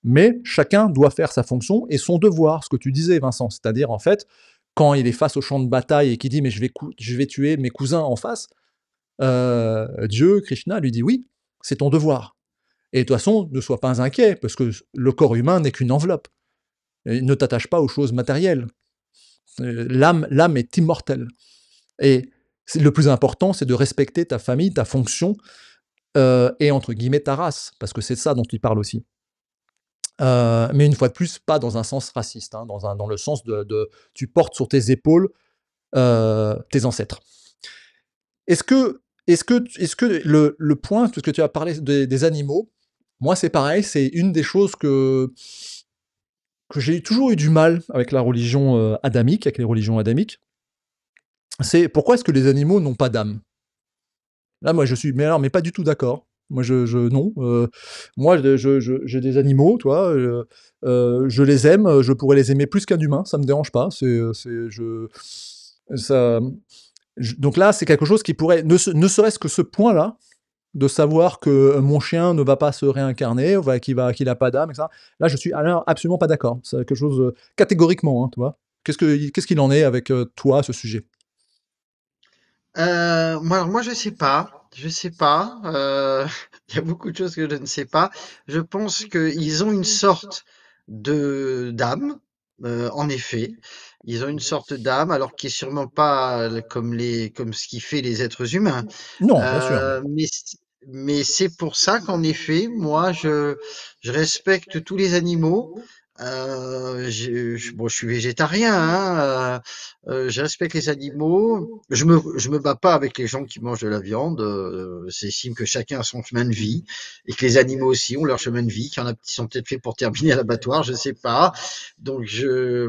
Mais chacun doit faire sa fonction et son devoir, ce que tu disais Vincent. C'est-à-dire en fait, quand il est face au champ de bataille et qu'il dit: «Mais je vais tuer mes cousins en face», Dieu, Krishna lui dit: «Oui, c'est ton devoir et de toute façon, ne sois pas inquiet parce que le corps humain n'est qu'une enveloppe et ne t'attache pas aux choses matérielles». L'âme est immortelle. Et le plus important, c'est de respecter ta famille, ta fonction, et entre guillemets ta race, parce que c'est ça dont il parle aussi. Mais une fois de plus, pas dans un sens raciste, hein, dans le sens tu portes sur tes épaules tes ancêtres. Est-ce que le point, parce que tu as parlé des animaux, moi c'est pareil, c'est une des choses que j'ai toujours eu du mal avec la religion adamique, avec les religions adamiques. C'est pourquoi est-ce que les animaux n'ont pas d'âme? Là, moi, je suis, mais alors, mais pas du tout d'accord. Moi, non. Moi, j'ai des animaux, toi. Je les aime. Je pourrais les aimer plus qu'un humain. Ça me dérange pas. Ça. Donc là, c'est quelque chose qui pourrait, ne serait-ce que ce point-là, de savoir que mon chien ne va pas se réincarner, qu'il a pas d'âme, etc. Là, je suis alors absolument pas d'accord. C'est quelque chose catégoriquement, hein, tu vois. Qu'est-ce qu'il en est avec toi à ce sujet? Moi, je sais pas. Je sais pas. Il y a beaucoup de choses que je ne sais pas. Je pense qu'ils ont une sorte de d'âme. En effet, ils ont une sorte d'âme, alors qui est sûrement pas comme ce qui fait les êtres humains. Non, bien sûr, mais Mais c'est pour ça qu'en effet, moi, je respecte tous les animaux. Bon, je suis végétarien, hein, je respecte les animaux. Je me bats pas avec les gens qui mangent de la viande. J'estime que chacun a son chemin de vie et que les animaux aussi ont leur chemin de vie. Qu'il y en a qui sont peut-être faits pour terminer à l'abattoir, je sais pas. Donc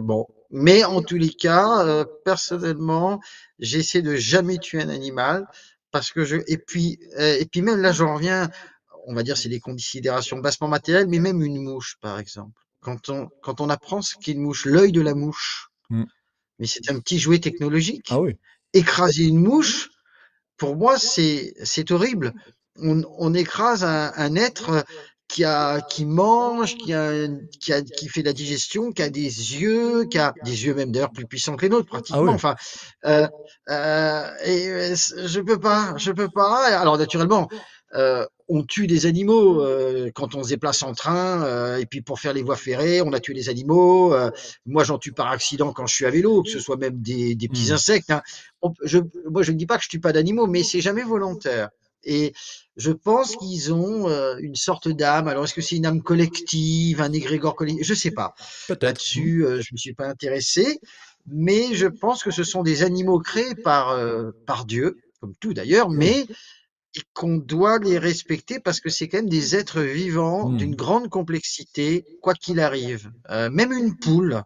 bon. Mais en tous les cas, personnellement, j'essaie de jamais tuer un animal parce que et puis même là, j'en reviens, on va dire, c'est des considérations bassement matérielles, mais même une mouche, par exemple. Quand on apprend ce qu'est une mouche, l'œil de la mouche, hmm. mais c'est un petit jouet Ah technologique. oui. Écraser une mouche, pour moi, c'est horrible. On écrase un être qui mange, qui fait de la digestion, qui a des yeux, qui a des yeux même d'ailleurs plus puissants que les nôtres, Ah pratiquement. oui. Enfin, je peux pas. Alors naturellement, on tue des animaux quand on se déplace en train, et puis pour faire les voies ferrées, on a tué des animaux. Moi, j'en tue par accident quand je suis à vélo, que ce soit même des petits Hmm. insectes, hein. Moi, je ne dis pas que je tue pas d'animaux, mais c'est jamais volontaire. Et je pense qu'ils ont une sorte d'âme. Alors, est-ce que c'est une âme collective, un égrégore collectif? Je sais pas. Peut-être. Hmm. Là-dessus, je me suis pas intéressé, mais je pense que ce sont des animaux créés par Dieu, comme tout d'ailleurs, Oui. mais et qu'on doit les respecter parce que c'est quand même des êtres vivants d'une Hmm. grande complexité, quoi qu'il arrive. Même une poule,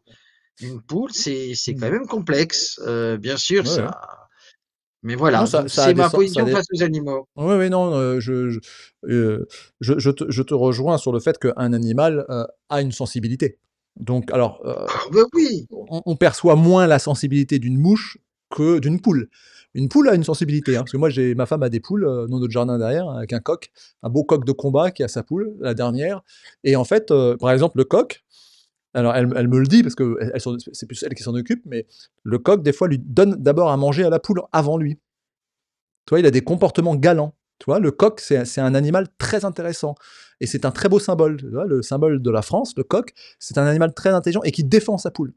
c'est Hmm. quand même complexe. Bien sûr, Ouais, ouais. mais Non, voilà, donc ça a c'est des ma sens, position face aux animaux. oui, oui, non, je te rejoins sur le fait qu'un animal a une sensibilité. Donc, alors, Ah bah oui, on perçoit moins la sensibilité d'une mouche que d'une poule. Une poule a une sensibilité, hein, parce que moi, ma femme a des poules dans notre jardin derrière, avec un coq, un beau coq de combat qui a sa poule, la dernière. Et en fait, par exemple, le coq, alors elle me le dit parce que c'est plus elle qui s'en occupe, mais le coq, des fois, lui donne d'abord à manger à la poule avant lui. Tu vois, il a des comportements galants. Tu vois, le coq, c'est un animal très intéressant. Et c'est un très beau symbole. Tu vois, le symbole de la France, le coq, c'est un animal très intelligent et qui défend sa poule.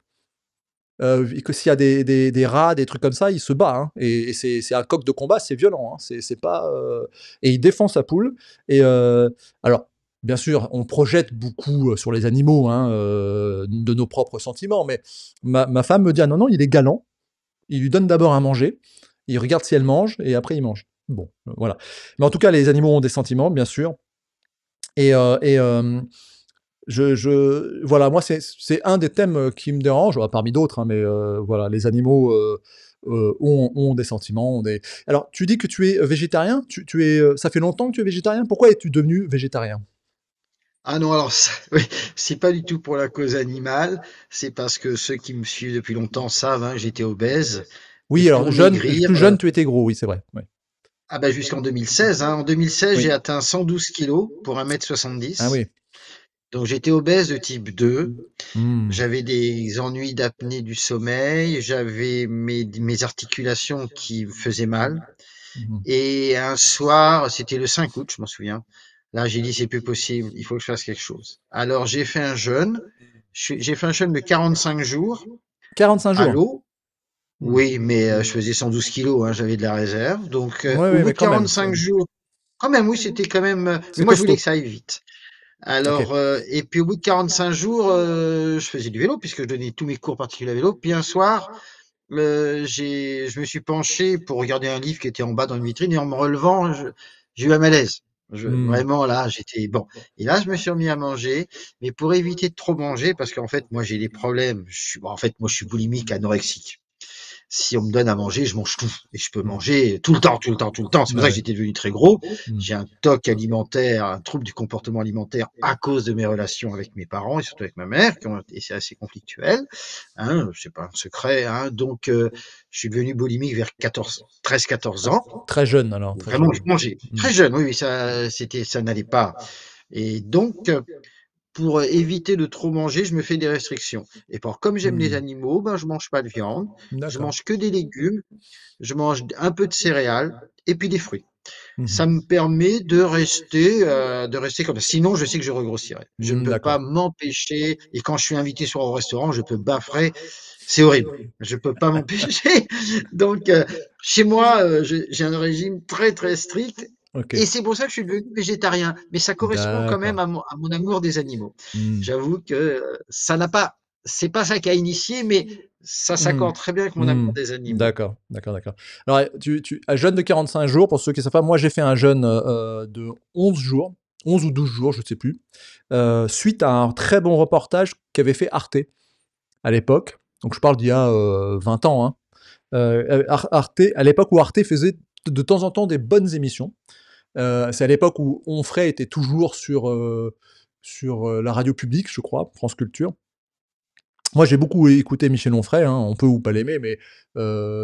Et que s'il y a des rats, des trucs comme ça, il se bat, hein. Et c'est un coq de combat, c'est violent, hein. C'est pas. Et il défend sa poule. Et alors, bien sûr, on projette beaucoup sur les animaux, hein, de nos propres sentiments, mais ma femme me dit: ah non, non, il est galant, il lui donne d'abord à manger, il regarde si elle mange, et après il mange. Bon, voilà. Mais en tout cas, les animaux ont des sentiments, bien sûr. Et voilà, moi, c'est un des thèmes qui me dérange, bah, parmi d'autres, hein, mais voilà, les animaux ont des sentiments. Alors, tu dis que tu es végétarien. Ça fait longtemps que tu es végétarien. Pourquoi es-tu devenu végétarien? ah non, alors ça, oui, c'est pas du tout pour la cause animale, c'est parce que ceux qui me suivent depuis longtemps savent, hein, j'étais obèse et Oui, alors pour maigrir, plus jeune, tu étais gros, oui, c'est vrai. Oui. ah bah jusqu'en 2016, hein. En 2016, j'ai Oui. atteint 112 kilos pour 1 m Ah 70. oui. Donc j'étais obèse de type 2. Hmm. J'avais des ennuis d'apnée du sommeil, j'avais mes articulations qui me faisaient mal. Mhm. Et un soir, c'était le 5 août, je m'en souviens. Là, j'ai dit, c'est plus possible, il faut que je fasse quelque chose. Alors, j'ai fait un jeûne. J'ai fait un jeûne de 45 jours 45 à jours. l'eau. Hmm. Oui, mais je faisais 112 kilos, hein, j'avais de la réserve. Donc, Ouais, au ouais, bout mais de quand même, 45 jours, quand même, oui, c'était quand même. Mais c'est moi, je voulais que costaud. ça aille vite. Ok. Alors, et puis au bout de 45 jours, je faisais du vélo puisque je donnais tous mes cours particuliers à vélo. Puis un soir, je me suis penché pour regarder un livre qui était en bas dans une vitrine et en me relevant, j'ai eu un malaise. Hmm. Vraiment là, j'étais bon. Et là, je me suis remis à manger, mais pour éviter de trop manger, parce qu'en fait, moi, j'ai des problèmes. Bon, en fait, moi, je suis boulimique, anorexique. si on me donne à manger, je mange tout. Et je peux Mmh. manger tout le temps, tout le temps, tout le temps. C'est pour Ah ça que ouais. j'étais devenu très gros. Mmh. J'ai un TOC alimentaire, un trouble du comportement alimentaire à cause de mes relations avec mes parents et surtout avec ma mère, et c'est assez conflictuel. Hein, c'est pas un secret. Hein. Donc, je suis devenu boulimique vers 13-14 ans. Très jeune alors, très Vraiment, je jeune. mangeais Mmh. très jeune. Oui, oui, ça n'allait pas. Et donc, pour éviter de trop manger, je me fais des restrictions. Et pour comme j'aime les Mmh. animaux, ben, je mange pas de viande, je D'accord. mange que des légumes, je mange un peu de céréales et puis des fruits. Mmh. Ça me permet de rester comme ça. Sinon, je sais que je regrossirai. Je ne Mmh, peux pas d'accord. m'empêcher. Et quand je suis invité au restaurant, je peux baffer. C'est horrible. Je peux pas m'empêcher. Donc, chez moi, j'ai un régime très très strict. Et OK. c'est pour ça que je suis devenu végétarien. Mais ça correspond quand même D'accord. à mon amour des animaux. Mmh. J'avoue que ça n'a pas, c'est pas ça qui a initié, mais ça Mmh. s'accorde très bien avec mon amour Mmh. des animaux. D'accord, d'accord, d'accord. Alors, un jeûne de 45 jours, pour ceux qui ne savent pas, moi j'ai fait un jeûne, de 11 jours, 11 ou 12 jours, je ne sais plus, suite à un très bon reportage qu'avait fait Arte, à l'époque. Donc je parle d'il y a, 20 ans, hein. Arte, à l'époque où Arte faisait de temps en temps des bonnes émissions. C'est à l'époque où Onfray était toujours sur la radio publique, je crois, France Culture. Moi, j'ai beaucoup écouté Michel Onfray, hein, on peut ou pas l'aimer, mais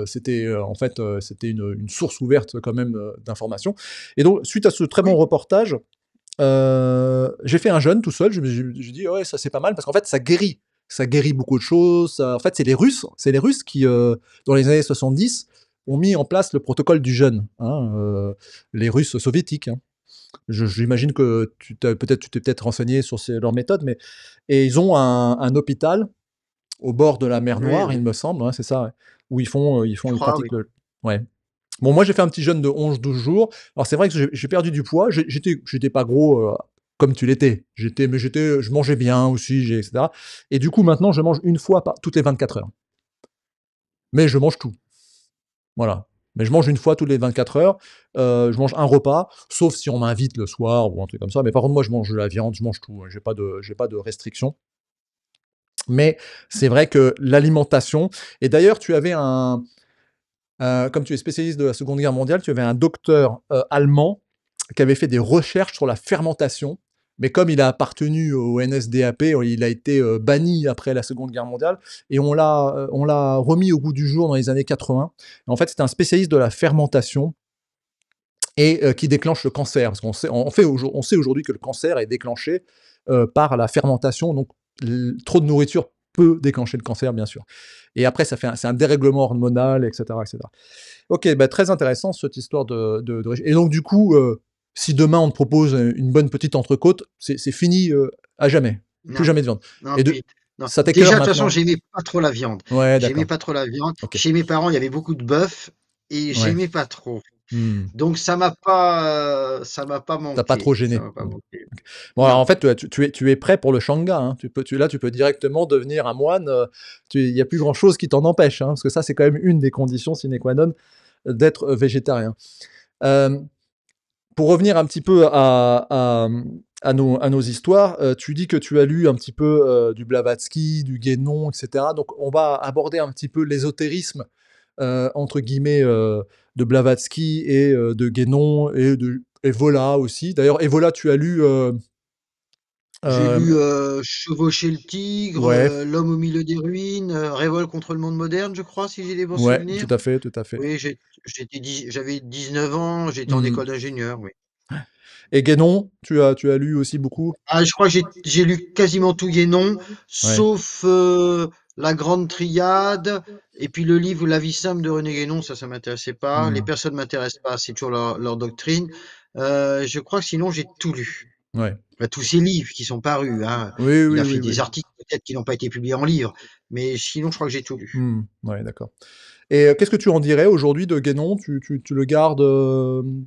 c'était, en fait, c'était une source ouverte quand même, d'informations. Et donc suite à ce très bon Oui, reportage, j'ai fait un jeûne tout seul. J'ai dit: «Ouais, ça c'est pas mal» parce qu'en fait ça guérit beaucoup de choses, ça en fait, c'est les Russes qui, dans les années 70, ont mis en place le protocole du jeûne, hein, les Russes soviétiques, hein. J'imagine que tu t'es peut-être renseigné sur leurs méthodes, mais et ils ont un hôpital au bord de la mer oui, Noire, il oui, me semble, ouais, c'est ça, ouais, où je ils crois, oui. pratiquent le ouais. Bon, moi, j'ai fait un petit jeûne de 11-12 jours. Alors c'est vrai que j'ai perdu du poids, j'étais pas gros, comme tu l'étais. Je mangeais bien aussi, et cetera. Et du coup, maintenant, je mange une fois par toutes les 24 heures. Mais je mange tout, voilà. Mais je mange une fois toutes les 24 heures, je mange un repas, sauf si on m'invite le soir ou un truc comme ça. Mais par contre, moi, je mange de la viande, je mange tout, hein, j'ai pas de restrictions. Mais c'est vrai que l'alimentation, et d'ailleurs, tu avais comme tu es spécialiste de la Seconde Guerre mondiale, tu avais un docteur, allemand qui avait fait des recherches sur la fermentation, mais comme il a appartenu au NSDAP, il a été, banni après la Seconde Guerre mondiale, et on l'a remis au goût du jour dans les années 80. En fait, c'est un spécialiste de la fermentation et qui déclenche le cancer. Parce on sait aujourd'hui que le cancer est déclenché, par la fermentation, donc trop de nourriture peut déclencher le cancer, bien sûr. Et après, c'est un dérèglement hormonal, et cetera, et cetera. OK, bah, très intéressant cette histoire de régime. Et donc du coup, si demain on te propose, une bonne petite entrecôte, c'est fini, à jamais? Plus Non, jamais de viande? non, Et puis non. ça Déjà, t'écœure de toute façon, maintenant? j'aimais pas trop la viande. Ouais, J'aimais d'accord. pas trop la viande. OK. Chez mes parents, il y avait beaucoup de bœuf et Ouais. j'aimais pas trop. Mmh. Donc ça m'a pas Tu pas trop manqué. Ça gêné? m'a pas Mmh. manqué. OK. Bon, alors Non. en fait, tu es prêt pour le Shanga, hein. Tu peux directement devenir un moine, il y a plus grand chose qui t'en empêche, hein, parce que ça, c'est quand même une des conditions sine qua non, d'être, végétarien. Hem Pour revenir un petit peu à nos histoires, tu dis que tu as lu un petit peu, du Blavatsky, du Guénon, et cetera. Donc on va aborder un petit peu «l'ésotérisme», entre guillemets, de Blavatsky et de Guénon et de Evola aussi. D'ailleurs Evola, tu as lu, J'ai hem lu Chevaucher le tigre, ouais, L'homme au milieu des ruines, Révolte contre le monde moderne, je crois, si j'ai des bons ouais, tout souvenirs. à fait, tout à fait. Oui, j'avais 19 ans, j'étais en Mmh. école d'ingénieur, oui. Et Guénon, tu as lu aussi beaucoup? Ah, je crois que j'ai lu quasiment tout Guénon, Ouais. sauf La Grande Triade, et puis le livre La vie simple de René Guénon, ça m'intéressait pas. Les Mmh. personnes m'intéressent pas, c'est toujours leur doctrine. Je crois que sinon j'ai tout lu. Ouais. Enfin, tous ces livres qui sont parus, hein. Oui, Il oui, a oui, fait des oui. articles peut-être qui n'ont pas été publiés en livre, mais sinon je crois que j'ai tout lu. Mmh. Ouais, d'accord. Et qu'est-ce que tu en dirais aujourd'hui de Guénon? Tu le gardes,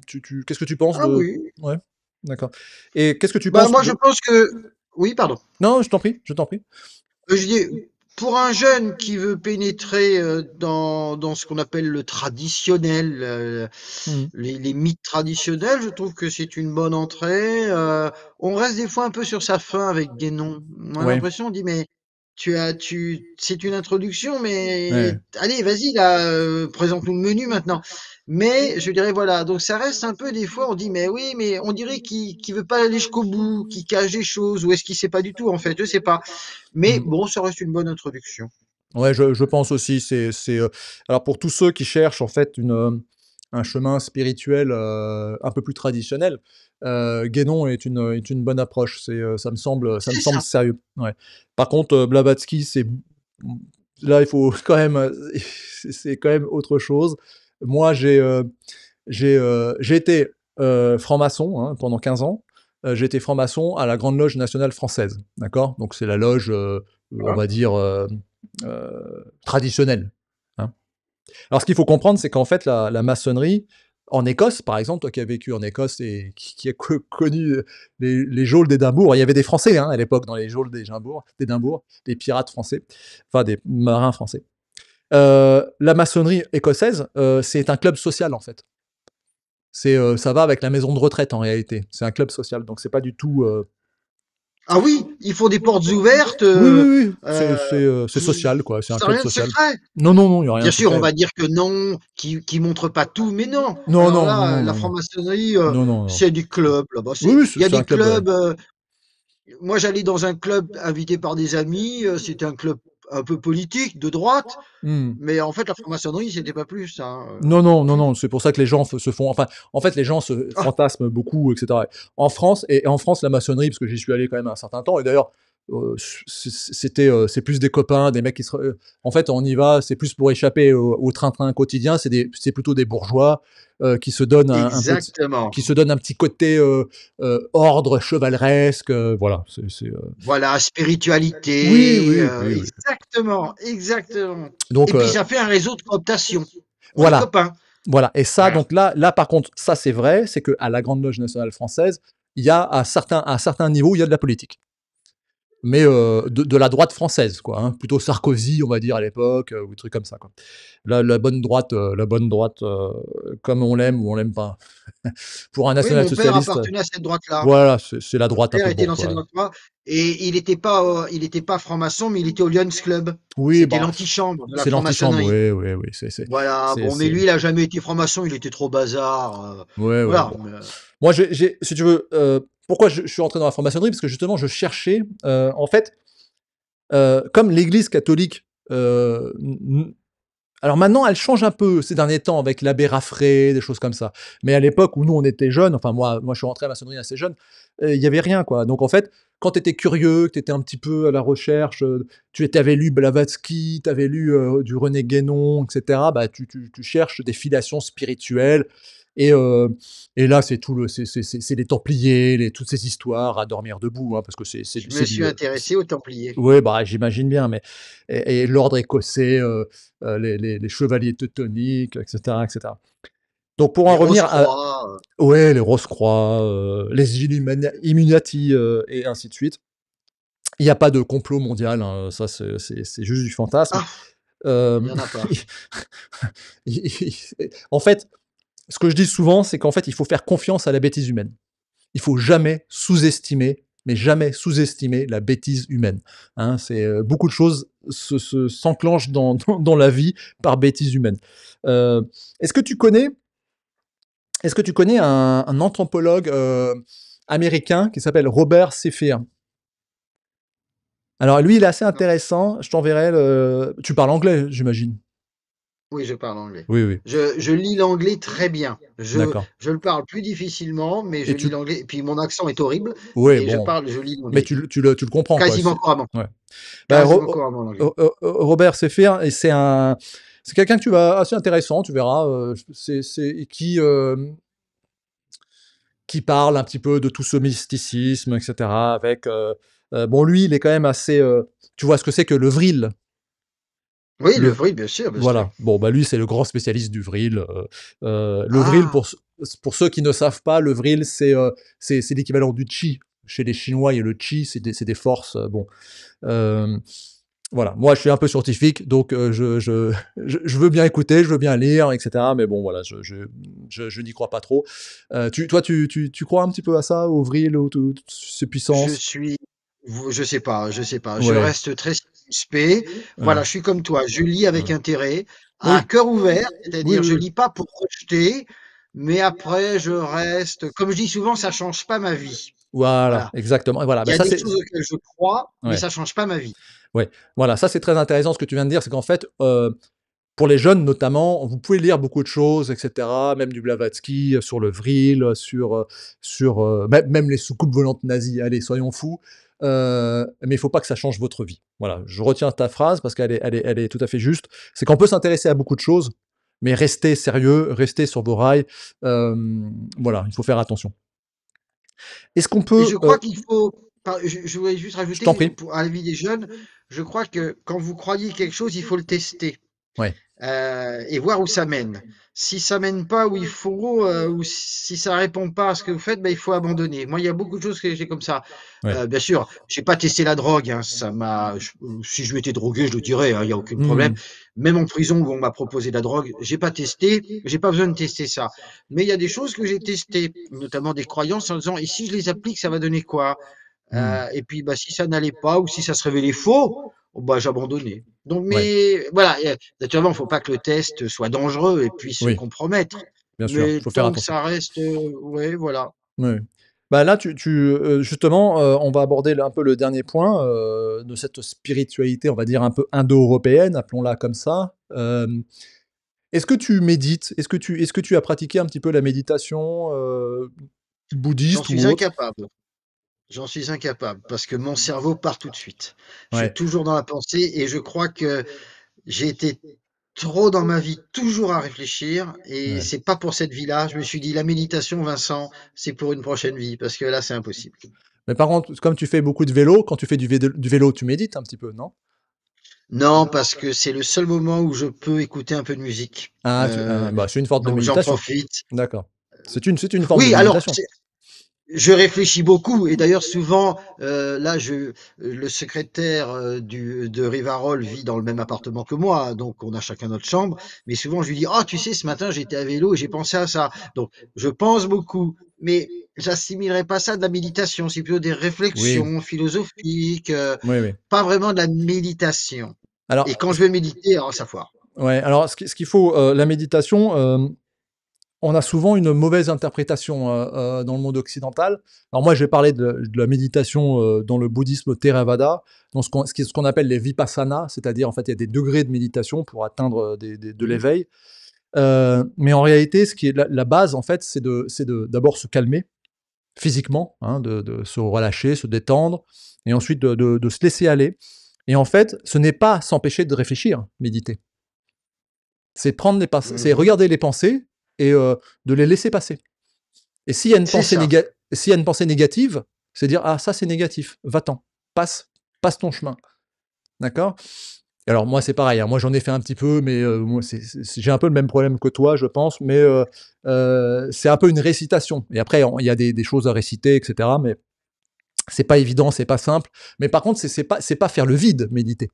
qu'est-ce que tu penses Ah de oui. ouais, d'accord. Et qu'est-ce que tu Bah penses moi je de pense que oui, pardon. non, je t'en prie, je t'en prie. Je dis, pour un jeune qui veut pénétrer dans ce qu'on appelle le traditionnel, Mmh. les mythes traditionnels, je trouve que c'est une bonne entrée. On reste des fois un peu sur sa faim avec Guénon. On a Ouais. l'impression, on dit, mais c'est une introduction, mais Ouais. allez, vas-y là, présente-nous le menu maintenant. Mais je dirais voilà, donc ça reste un peu des fois on dit mais oui, mais on dirait qu'il veut pas aller jusqu'au bout, qu'il cache des choses, ou est-ce qu'il sait pas du tout en fait, je sais pas. Mais Mmh. bon, ça reste une bonne introduction. Ouais, je pense aussi, alors pour tous ceux qui cherchent en fait un chemin spirituel, un peu plus traditionnel, Guénon est une bonne approche. Ça me C'est semble ça. sérieux, ouais. Par contre, Blavatsky, là, il faut quand même, c'est quand même autre chose. Moi, j'ai été, franc-maçon, hein, pendant 15 ans. J'ai été franc-maçon à la Grande Loge nationale française, d'accord? Donc c'est la loge, on Voilà. va dire, traditionnelle, hein. Alors ce qu'il faut comprendre, c'est qu'en fait la maçonnerie, en Écosse, par exemple, toi qui as vécu en Écosse et qui a connu, les geôles d'Édimbourg, il y avait des Français, hein, à l'époque dans les geôles d'Édimbourg, des pirates français, enfin des marins français. La maçonnerie écossaise, c'est un club social en fait. Ça va avec la maison de retraite en réalité. C'est un club social, donc c'est pas du tout. Ah oui, ils font des portes ouvertes, Oui, oui, oui, euh, c'est social quoi. C'est un c'est club rien de social. secret. Non, non, non, il y a rien Bien de sûr, on secret. va dire que non, qui montre pas tout, mais non. Non, Alors non, non, là, non, la non, non, franc-maçonnerie, non, non, non. c'est des clubs là-bas. Oui, oui, Il y a c'est un des club. clubs. Moi, j'allais dans un club invité par des amis. C'était un club un peu politique, de droite. Hmm. Mais en fait, la franc-maçonnerie, c'était pas plus, hein. Non, non, non, non. C'est pour ça que les gens se font. Enfin, en fait, les gens se Ah, fantasment beaucoup, etc. En France, la maçonnerie, parce que j'y suis allé quand même un certain temps. Et d'ailleurs, c'est plus des copains, des mecs qui se. En fait, on y va, c'est plus pour échapper au train-train quotidien. C'est plutôt des bourgeois qui se donnent exactement. qui se donnent un petit côté ordre chevaleresque. Voilà. Voilà, Oui, spiritualité. oui, oui, oui. Exactement, exactement. Donc Et puis, ça fait un réseau de cooptation. On est voilà, copains. voilà. Et ça, Voilà. donc là, par contre, ça c'est vrai, c'est qu'à la Grande Loge nationale française, il y a à certains niveaux, il y a de la politique. Mais de la droite française, quoi, hein, plutôt Sarkozy, on va dire à l'époque, ou des trucs comme ça, quoi. La bonne droite, comme on l'aime ou on l'aime pas. Pour un Oui, mon père national-socialiste, appartenait à cette droite-là. voilà, c'est la Mon droite un père peu était dans cette bourgeoise. droite-là et il était pas franc-maçon, mais il était au Lions Club. Oui, C'était bah, l'antichambre de la c'est l'antichambre, franc-maçonnerie. oui, oui, oui, Voilà, bon, mais c'est lui, il a jamais été franc-maçon, il était trop bazar, ouais, ouais, voilà, bon. Moi, si tu veux, pourquoi je suis rentré dans la franc-maçonnerie? Parce que justement, je cherchais, en fait, comme l'Église catholique, alors maintenant, elle change un peu ces derniers temps avec l'abbé Raffray, des choses comme ça. Mais à l'époque où nous, on était jeunes, enfin moi je suis rentré à la maçonnerie assez jeune, il y avait rien, quoi. Donc en fait, quand tu étais curieux, que tu étais un petit peu à la recherche, tu avais lu Blavatsky, tu avais lu, du René Guénon, et cetera, bah, tu cherches des filiations spirituelles et et là, c'est les Templiers, toutes ces histoires à dormir debout, hein, parce que je me suis intéressé aux Templiers. ouais, bah, j'imagine bien, mais et l'ordre écossais, les chevaliers teutoniques, et cetera. Donc pour en Les revenir à Rose-Croix, ouais, les Rose-Croix, les Illuminati, et ainsi de suite. Il y a pas de complot mondial, hein, ça c'est juste du fantasme. ah, il y Hem, en a pas. en fait, ce que je dis souvent, c'est qu'en fait, il faut faire confiance à la bêtise humaine. Il faut jamais sous-estimer, mais jamais sous-estimer la bêtise humaine. Hein, beaucoup de choses s'enclenchent dans la vie par bêtise humaine. Euh, est-ce que tu connais, est-ce que tu connais un anthropologue américain qui s'appelle Robert Sephir? Alors lui, il est assez Non. intéressant. Je t'enverrai le. Tu parles anglais, j'imagine. Oui, je parle anglais. Oui, oui. Je lis l'anglais très bien. D'accord. Je le parle plus difficilement, mais je Et lis tu. l'anglais. Et puis mon accent est horrible, Oui, mais bon. je lis Mais l'anglais. tu le comprends, quoi. Quasiment couramment. Ouais. Ben, Quasiment couramment l'anglais. Robert Sephir, et c'est quelqu'un que tu vas assez intéressant, tu verras, qui parle un petit peu de tout ce mysticisme, etc. Avec, bon, lui, il est quand même assez, tu vois ce que c'est que le vril. Oui, le Le, vrai, bien sûr, bien sûr. voilà. Bon, bah lui, c'est le grand spécialiste du vril. Le vril, Ah, pour ceux qui ne savent pas, le vril, c'est l'équivalent du chi. Chez les Chinois, il y a le chi, c'est des forces. Bon, euh, voilà, moi je suis un peu scientifique, donc je veux bien écouter, je veux bien lire, etc. Mais bon, voilà, je n'y crois pas trop. Toi, tu crois un petit peu à ça, au vril, ou toutes ces je puissances? suis, je sais pas, je sais pas. Je Ouais, reste très sceptique. suspect. Ouais, Voilà, je suis comme toi, je lis avec ouais. intérêt, à Oui, cœur ouvert, oui, c'est-à-dire oui, je oui. lis pas pour rejeter, mais après je reste, comme je dis souvent, ça change pas ma vie. Voilà, Voilà. exactement et voilà, Il y bah, a ça des c'est choses auxquelles je crois, mais ouais, ça change pas ma vie. ouais. Voilà, ça c'est très intéressant ce que tu viens de dire, c'est qu'en fait, pour les jeunes notamment, vous pouvez lire beaucoup de choses et cetera, même du Blavatsky, sur le vril, même les soucoupes volantes nazies, allez, soyons fous, mais il faut pas que ça change votre vie. Voilà, je retiens ta phrase parce qu'elle est tout à fait juste. C'est qu'on peut s'intéresser à beaucoup de choses, mais restez sérieux, restez sur vos rails, voilà, il faut faire attention. Est-ce qu'on Et peut, je crois qu'il faut, je voulais juste je t'en rajouter, prie. pour à l'avis des jeunes, je crois que quand vous croyez quelque chose, il faut le tester. Ouais. Et voir où ça mène. Si ça mène pas où il faut, ou si ça répond pas à ce que vous faites, ben, il faut abandonner. Moi, il y a beaucoup de choses que j'ai comme ça. Ouais. Bien sûr, j'ai pas testé la drogue, hein, si je m'étais drogué, je le dirais, hein, il y a aucun problème. Mmh. Même en prison où on m'a proposé de la drogue, j'ai pas testé, j'ai pas besoin de tester ça. Mais il y a des choses que j'ai testées, notamment des croyances en disant, et si je les applique, ça va donner quoi? Mmh. Et puis, bah, si ça n'allait pas ou si ça se révélait faux, oh, bah, j'abandonnais. Donc, Ouais. mais voilà, naturellement, il faut pas que le test soit dangereux et puisse Oui, compromettre. bien sûr, il Mais faut faire tant que attention. ça reste, ouais, voilà. Oui, oui. Bah, là, justement, on va aborder un peu le dernier point, de cette spiritualité, on va dire un peu indo-européenne, appelons-la comme ça. Est-ce que tu médites? Est-ce que tu as pratiqué un petit peu la méditation, J'en bouddhiste suis ou autre? incapable. J'en suis incapable parce que mon cerveau part tout de suite. Je suis Ouais, toujours dans la pensée et je crois que j'ai été trop dans ma vie, toujours à réfléchir et ouais. c'est pas pour cette vie-là. Je me suis dit: «La méditation, Vincent, c'est pour une prochaine vie» parce que là, c'est impossible. Mais par contre, comme tu fais beaucoup de vélo, quand tu fais du vélo, tu médites un petit peu, non? Non, parce que c'est le seul moment où je peux écouter un peu de musique. Bah, c'est une forme de Donc j'en méditation. profite. D'accord. C'est une forme de Oui, alors méditation. je réfléchis beaucoup et d'ailleurs souvent, là le secrétaire, de Rivarol vit dans le même appartement que moi, donc on a chacun notre chambre, mais souvent je lui dis: «Oh tu sais ce matin j'étais à vélo et j'ai pensé à ça». Donc je pense beaucoup, mais j'assimilerais pas ça à de la méditation, c'est plutôt des Oui, réflexions philosophiques, oui, oui. pas vraiment de la méditation et Alors, quand je vais méditer, alors ça foire. ouais, alors ce qu'il faut, la méditation, on a souvent une mauvaise interprétation, dans le monde occidental. Alors moi, je vais parler de la méditation, dans le bouddhisme Theravada, dans ce qu'on appelle les vipassana, c'est-à-dire, en fait, il y a des degrés de méditation pour atteindre, de Mmh. l'éveil. Mais en réalité, ce qui est la base, en fait, c'est de d'abord se calmer physiquement, hein, de se relâcher, se détendre et ensuite de se laisser aller et en fait, ce n'est pas s'empêcher de réfléchir, méditer. C'est Mmh. regarder les pensées et de les laisser passer. Et s'il y a une C'est pensée ça. néga s'il y a une pensée négative, c'est dire: «Ah ça c'est négatif, va-t'en, passe ton chemin». D'accord? Et alors moi c'est pareil, hein, moi j'en ai fait un petit peu, mais moi j'ai un peu le même problème que toi je pense, mais c'est un peu une récitation et après il y a des choses à réciter et cetera, mais c'est pas évident, c'est pas simple. Mais par contre c'est pas faire le vide, méditer.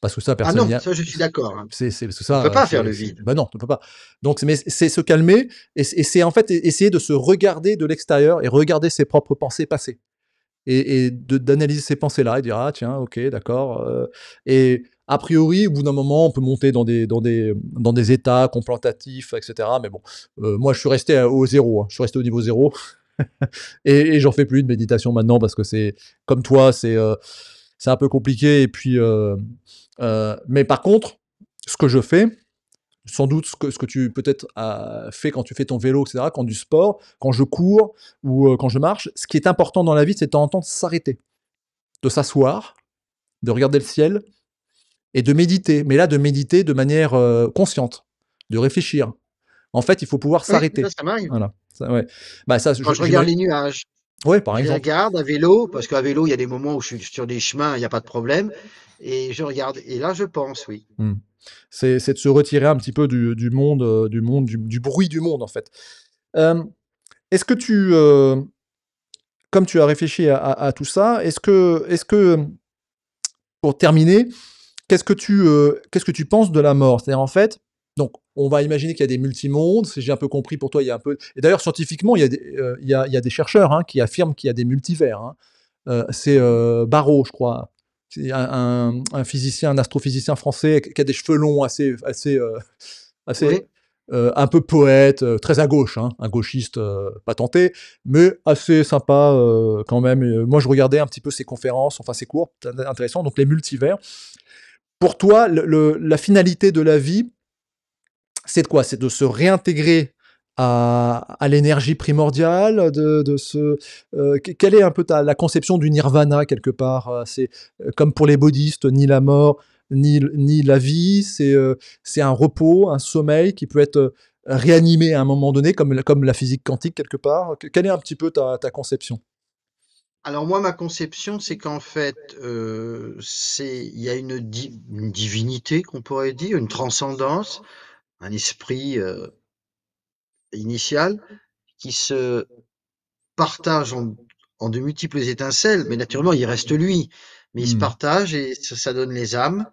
Parce que ça Ah personne non, n'y a ça je suis d'accord, hein. c'est parce que On peut ça, pas faire le vide. bah non, on peut pas. Donc c'est se calmer et c'est en fait essayer de se regarder de l'extérieur et regarder ses propres pensées passer et d'analyser ces pensées-là et dire: «Ah tiens, OK, d'accord», et a priori, au bout d'un moment, on peut monter dans des états contemplatifs et cetera, mais bon, moi je suis resté au zéro, hein. Je suis resté au niveau zéro et j'en fais plus de méditation maintenant parce que c'est comme toi, c'est un peu compliqué et puis, mais par contre, ce que je fais, sans doute ce que tu peut-être as fait quand tu fais ton vélo et cetera, quand du sport, quand je cours ou, quand je marche, ce qui est important dans la vie, c'est de temps en temps de s'arrêter, de s'asseoir, de regarder le ciel et de méditer. Mais là, de méditer de manière, consciente, de réfléchir. En fait, il faut pouvoir Oui, ça, s'arrêter. ça m'arrive. Voilà, ça ouais. Bah, ça, Quand je regarde les nuages, ouais, par je les exemple. regarde à vélo, parce qu'à vélo, il y a des moments où je suis sur des chemins, il n'y a pas de problème, et je regarde. Et là, je pense, oui. Mmh. C'est de se retirer un petit peu du bruit du monde, en fait. Hem, est-ce que comme tu as réfléchi à tout ça, est-ce que, pour terminer, qu'est-ce que tu penses de la mort? C'est-à-dire, en fait, donc on va imaginer qu'il y a des multimondes, si j'ai un peu compris pour toi, il y a un peu et d'ailleurs scientifiquement, il y a des chercheurs, hein, qui affirment qu'il y a des multivers, hein. C'est, Barrow, je crois. c'est un physicien, un astrophysicien français qui a des cheveux longs assez, Oui. un peu poète, très à gauche, hein, un gauchiste, patenté, mais assez sympa, quand même. Moi, je regardais un petit peu ses conférences, enfin ses cours, c'était intéressant. Donc les multivers. Pour toi, la finalité de la vie, c'est de quoi? C'est de se réintégrer à l'énergie primordiale, de se, quelle est un peu la conception du nirvana quelque part? C'est comme pour les bouddhistes, ni la mort, ni la vie, c'est un repos, un sommeil qui peut être réanimé à un moment donné, comme la physique quantique quelque part. Quelle est un petit peu ta conception? Alors moi, ma conception, c'est qu'en fait, il y a une divinité qu'on pourrait dire, une transcendance, un esprit initial qui se partage en de multiples étincelles, mais naturellement, il reste lui. Mais il se Hmm. partage et ça donne les âmes.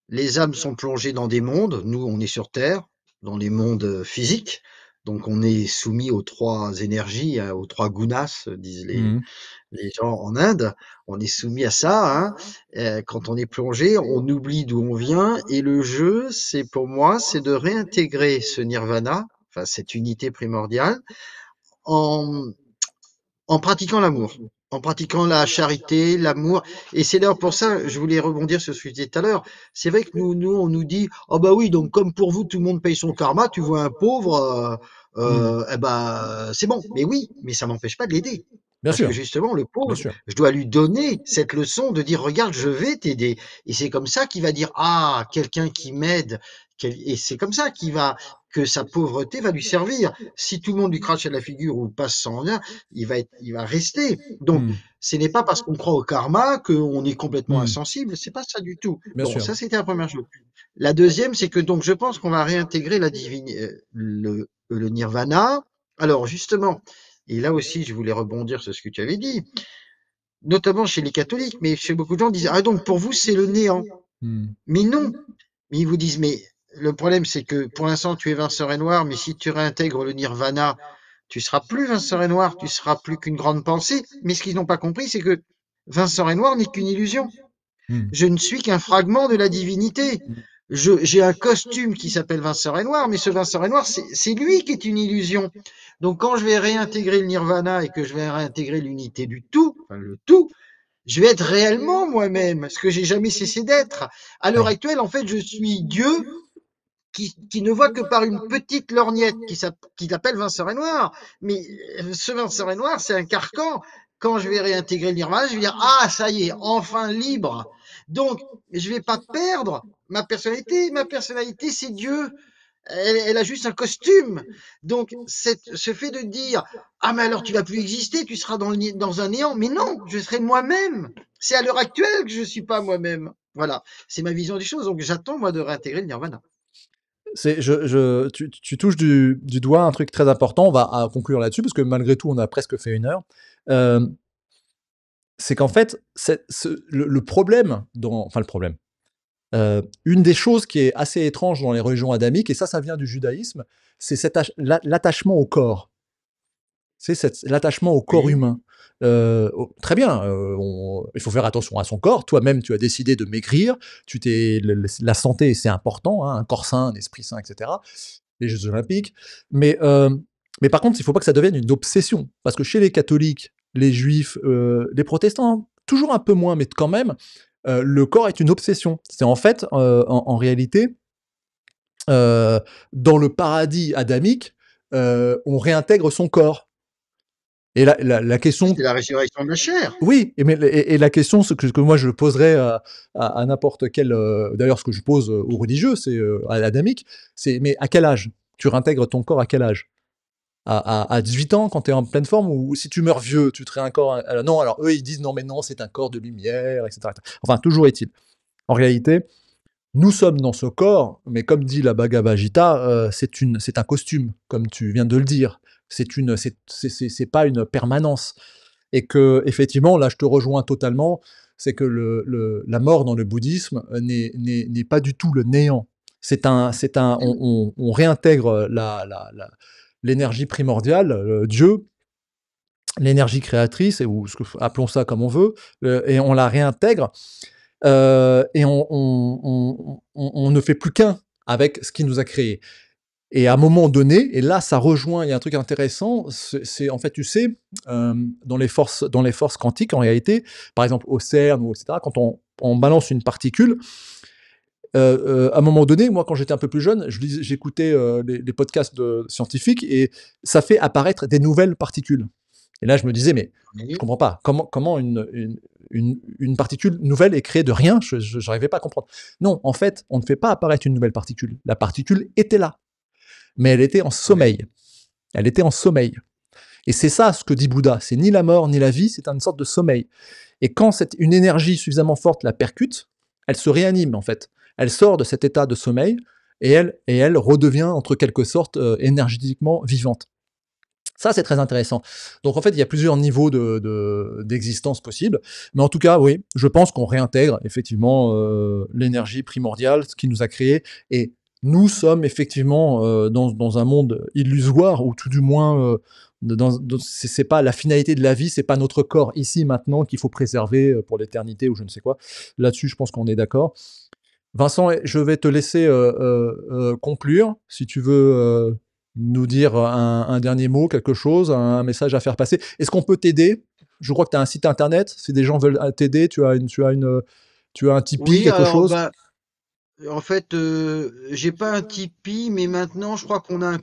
Les âmes sont plongées dans des mondes. Nous, on est sur Terre, dans les mondes physiques. Donc, on est soumis aux trois énergies, hein, aux trois gunas, disent Hmm. les gens en Inde. On est soumis à ça. Hein. Quand on est plongé, on oublie d'où on vient. Et le jeu, c'est pour moi, c'est de réintégrer ce nirvana, enfin cette unité primordiale, en en pratiquant l'amour, en pratiquant la charité, l'amour. Et c'est d'ailleurs pour ça, je voulais rebondir sur ce que je disais tout à l'heure. C'est vrai que on nous dit, oh bah oui, donc comme pour vous, tout le monde paye son karma, tu vois un pauvre, Hmm. eh ben, c'est bon. Mais oui, mais ça n'empêche pas de l'aider. Bien Parce que sûr, justement, le bien pauvre, sûr. je dois lui donner cette leçon de dire, regarde, je vais t'aider. Et c'est comme ça qu'il va dire, ah, quelqu'un qui m'aide. Et c'est comme ça que sa pauvreté va lui servir. Si tout le monde lui crache à la figure ou passe sans rien, il va rester. Donc, Hmm. ce n'est pas parce qu'on croit au karma qu'on est complètement Hmm. insensible. C'est pas ça du tout. Bien Bon, sûr. ça, c'était la première chose. La deuxième, c'est que donc, je pense qu'on va réintégrer le nirvana. Alors, justement, et là aussi, je voulais rebondir sur ce que tu avais dit, notamment chez les catholiques, mais chez beaucoup de gens disent, ah donc, pour vous, c'est le néant. Hmm. Mais non. Mais ils vous disent, mais le problème, c'est que pour l'instant, tu es Vincent Renoir, mais si tu réintègres le nirvana, tu seras plus Vincent Renoir, tu seras plus qu'une grande pensée. Mais ce qu'ils n'ont pas compris, c'est que Vincent Renoir n'est qu'une illusion. Hmm. Je ne suis qu'un fragment de la divinité. J'ai un costume qui s'appelle Vincent Renoir, mais ce Vincent Renoir, c'est lui qui est une illusion. Donc quand je vais réintégrer le nirvana et que je vais réintégrer l'unité du tout, enfin le tout, je vais être réellement moi-même, ce que j'ai jamais cessé d'être. À l'heure Ouais. actuelle, en fait, je suis Dieu qui ne voit que par une petite lorgnette qui l'appelle Vincent Renoir. Mais ce Vincent Renoir, c'est un carcan. Quand je vais réintégrer le Nirvana, je vais dire, ah, ça y est, enfin libre. Donc, je vais pas perdre ma personnalité. Ma personnalité, c'est Dieu. Elle a juste un costume. Donc, ce fait de dire, ah, mais alors tu vas plus exister, tu seras dans un néant. Mais non, je serai moi-même. C'est à l'heure actuelle que je suis pas moi-même. Voilà. C'est ma vision des choses. Donc, j'attends, moi, de réintégrer le Nirvana. Tu touches du doigt un truc très important. On va conclure là-dessus parce que malgré tout, on a presque fait 1 heure. Euh, c'est qu'en fait, le problème, enfin le problème, une des choses qui est assez étrange dans les religions adamiques, et ça vient du judaïsme, c'est l'attachement au corps. C'est l'attachement au corps Oui. humain. Très bien, il faut faire attention à son corps. Toi-même, tu as décidé de maigrir. La santé, c'est important, hein, un corps sain, un esprit sain, etc. Les Jeux Olympiques. Mais, mais par contre, il ne faut pas que ça devienne une obsession. Parce que chez les catholiques, les juifs, les protestants, toujours un peu moins, mais quand même, le corps est une obsession. C'est en fait, en réalité, euh, dans le paradis adamique, on réintègre son corps. Et la question, C'est la résurrection de la chair. oui, et la question que moi je poserais à n'importe quel, d'ailleurs ce que je pose aux religieux, c'est à l'adamique, c'est mais à quel âge tu réintègres ton corps à quel âge à 18 ans quand tu es en pleine forme ou si tu meurs vieux, tu te réincorpores non, alors eux ils disent non mais non, c'est un corps de lumière, etc. Enfin, toujours est-il. En réalité, nous sommes dans ce corps, mais comme dit la Bhagavad Gita, c'est un costume, comme tu viens de le dire. C'est pas une permanence. Et que, effectivement, là, je te rejoins totalement, c'est que la mort dans le bouddhisme n'est pas du tout le néant. On réintègre l'énergie primordiale, Dieu, l'énergie créatrice, ou appelons ça comme on veut, et on la réintègre, et on ne fait plus qu'un avec ce qui nous a créé. Et à un moment donné, et là ça rejoint, il y a un truc intéressant, c'est en fait, tu sais, dans les forces quantiques, en réalité, par exemple au CERN ou etc., quand on balance une particule, à un moment donné, moi quand j'étais un peu plus jeune, j'écoutais les podcasts de scientifiques, et ça fait apparaître des nouvelles particules. Et là je me disais, mais je Oui, comprends pas, comment une particule nouvelle est créée de rien, je n'arrivais pas à comprendre. Non, en fait, on ne fait pas apparaître une nouvelle particule. La particule était là, mais elle était en oui, sommeil. Elle était en sommeil. Et c'est ça ce que dit Bouddha. C'est ni la mort ni la vie, c'est une sorte de sommeil. Et quand une énergie suffisamment forte la percute, elle se réanime en fait. Elle sort de cet état de sommeil, et elle redevient entre quelque sorte énergétiquement vivante. Ça, c'est très intéressant. Donc en fait, il y a plusieurs niveaux d'existence possibles. Mais en tout cas, oui, je pense qu'on réintègre effectivement l'énergie primordiale, ce qui nous a créé. Et nous sommes effectivement dans un monde illusoire, ou tout du moins, c'est pas la finalité de la vie, c'est pas notre corps ici maintenant qu'il faut préserver pour l'éternité ou je ne sais quoi. Là-dessus, je pense qu'on est d'accord. Vincent, je vais te laisser conclure. Si tu veux nous dire un dernier mot, quelque chose, un message à faire passer. Est-ce qu'on peut t'aider? Je crois que tu as un site internet. Si des gens veulent t'aider, tu as un Tipeee, oui, quelque alors chose? bah en fait, j'ai pas un Tipeee, mais maintenant je crois qu'on a un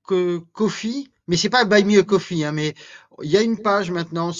Ko-fi, mais c'est pas Buy Me a Coffee, hein, mais il y a une page maintenant.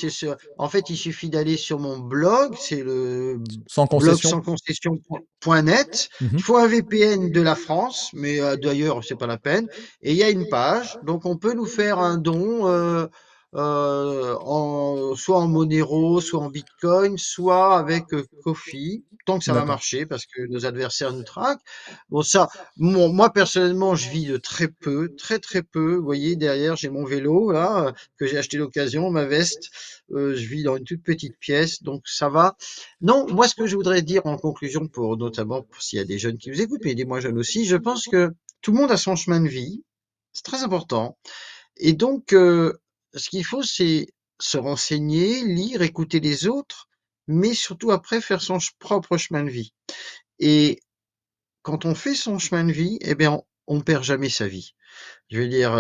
En fait, il suffit d'aller sur mon blog, c'est le Sans blog concession? sans concession.net. Il Mhm. faut un VPN de la France, mais d'ailleurs c'est pas la peine. Et il y a une page, donc on peut nous faire un don. Soit en Monero, soit en Bitcoin, soit avec Kofi, tant que ça va D'accord. marcher, parce que nos adversaires nous traquent. Bon, ça, moi personnellement, je vis de très peu, très très peu. Vous voyez, derrière, j'ai mon vélo là que j'ai acheté d'occasion, ma veste. Je vis dans une toute petite pièce, donc ça va. Non, moi, ce que je voudrais dire en conclusion, pour notamment s'il y a des jeunes qui vous écoutent, mais des moins jeunes aussi, je pense que tout le monde a son chemin de vie. C'est très important. Et donc, ce qu'il faut, c'est se renseigner, lire, écouter les autres, mais surtout après faire son propre chemin de vie. Et quand on fait son chemin de vie, eh bien, on perd jamais sa vie. Je veux dire,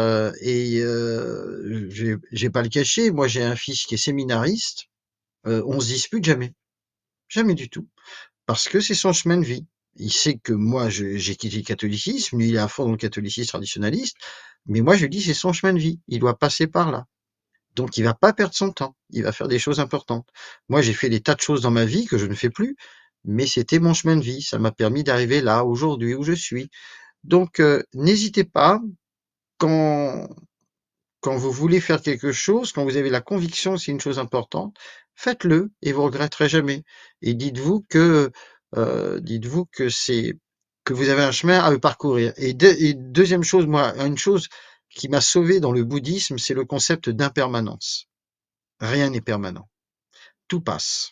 je vais pas le cacher, moi j'ai un fils qui est séminariste, on se dispute jamais, jamais du tout, parce que c'est son chemin de vie. Il sait que moi j'ai quitté le catholicisme, lui il est à fond dans le catholicisme traditionnaliste, mais moi je lui dis c'est son chemin de vie, il doit passer par là. Donc il va pas perdre son temps, il va faire des choses importantes. Moi, j'ai fait des tas de choses dans ma vie que je ne fais plus, mais c'était mon chemin de vie. Ça m'a permis d'arriver là, aujourd'hui, où je suis. Donc, n'hésitez pas, quand, quand vous voulez faire quelque chose, quand vous avez la conviction que c'est une chose importante, faites-le et vous regretterez jamais. Et dites-vous que que vous avez un chemin à parcourir. Et deuxième chose, moi, une chose qui m'a sauvé dans le bouddhisme, c'est le concept d'impermanence. Rien n'est permanent. Tout passe.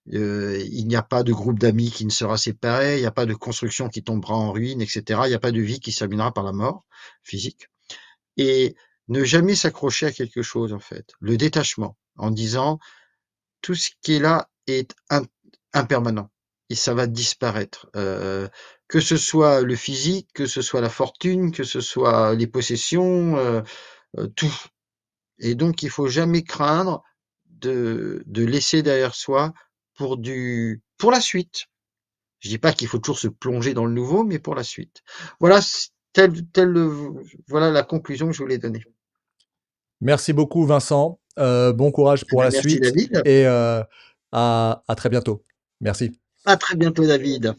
Il n'y a pas de groupe d'amis qui ne sera séparé, il n'y a pas de construction qui tombera en ruine, etc. Il n'y a pas de vie qui se terminera par la mort physique. Et ne jamais s'accrocher à quelque chose, en fait. Le détachement, en disant tout ce qui est là est impermanent et ça va disparaître. Que ce soit le physique, que ce soit la fortune, que ce soit les possessions, tout. Et donc, il faut jamais craindre de laisser derrière soi pour la suite. Je dis pas qu'il faut toujours se plonger dans le nouveau, mais pour la suite. Voilà, voilà la conclusion que je voulais donner. Merci beaucoup, Vincent. Bon courage Eh pour bien, la merci suite, David. et à très bientôt. Merci. À très bientôt David.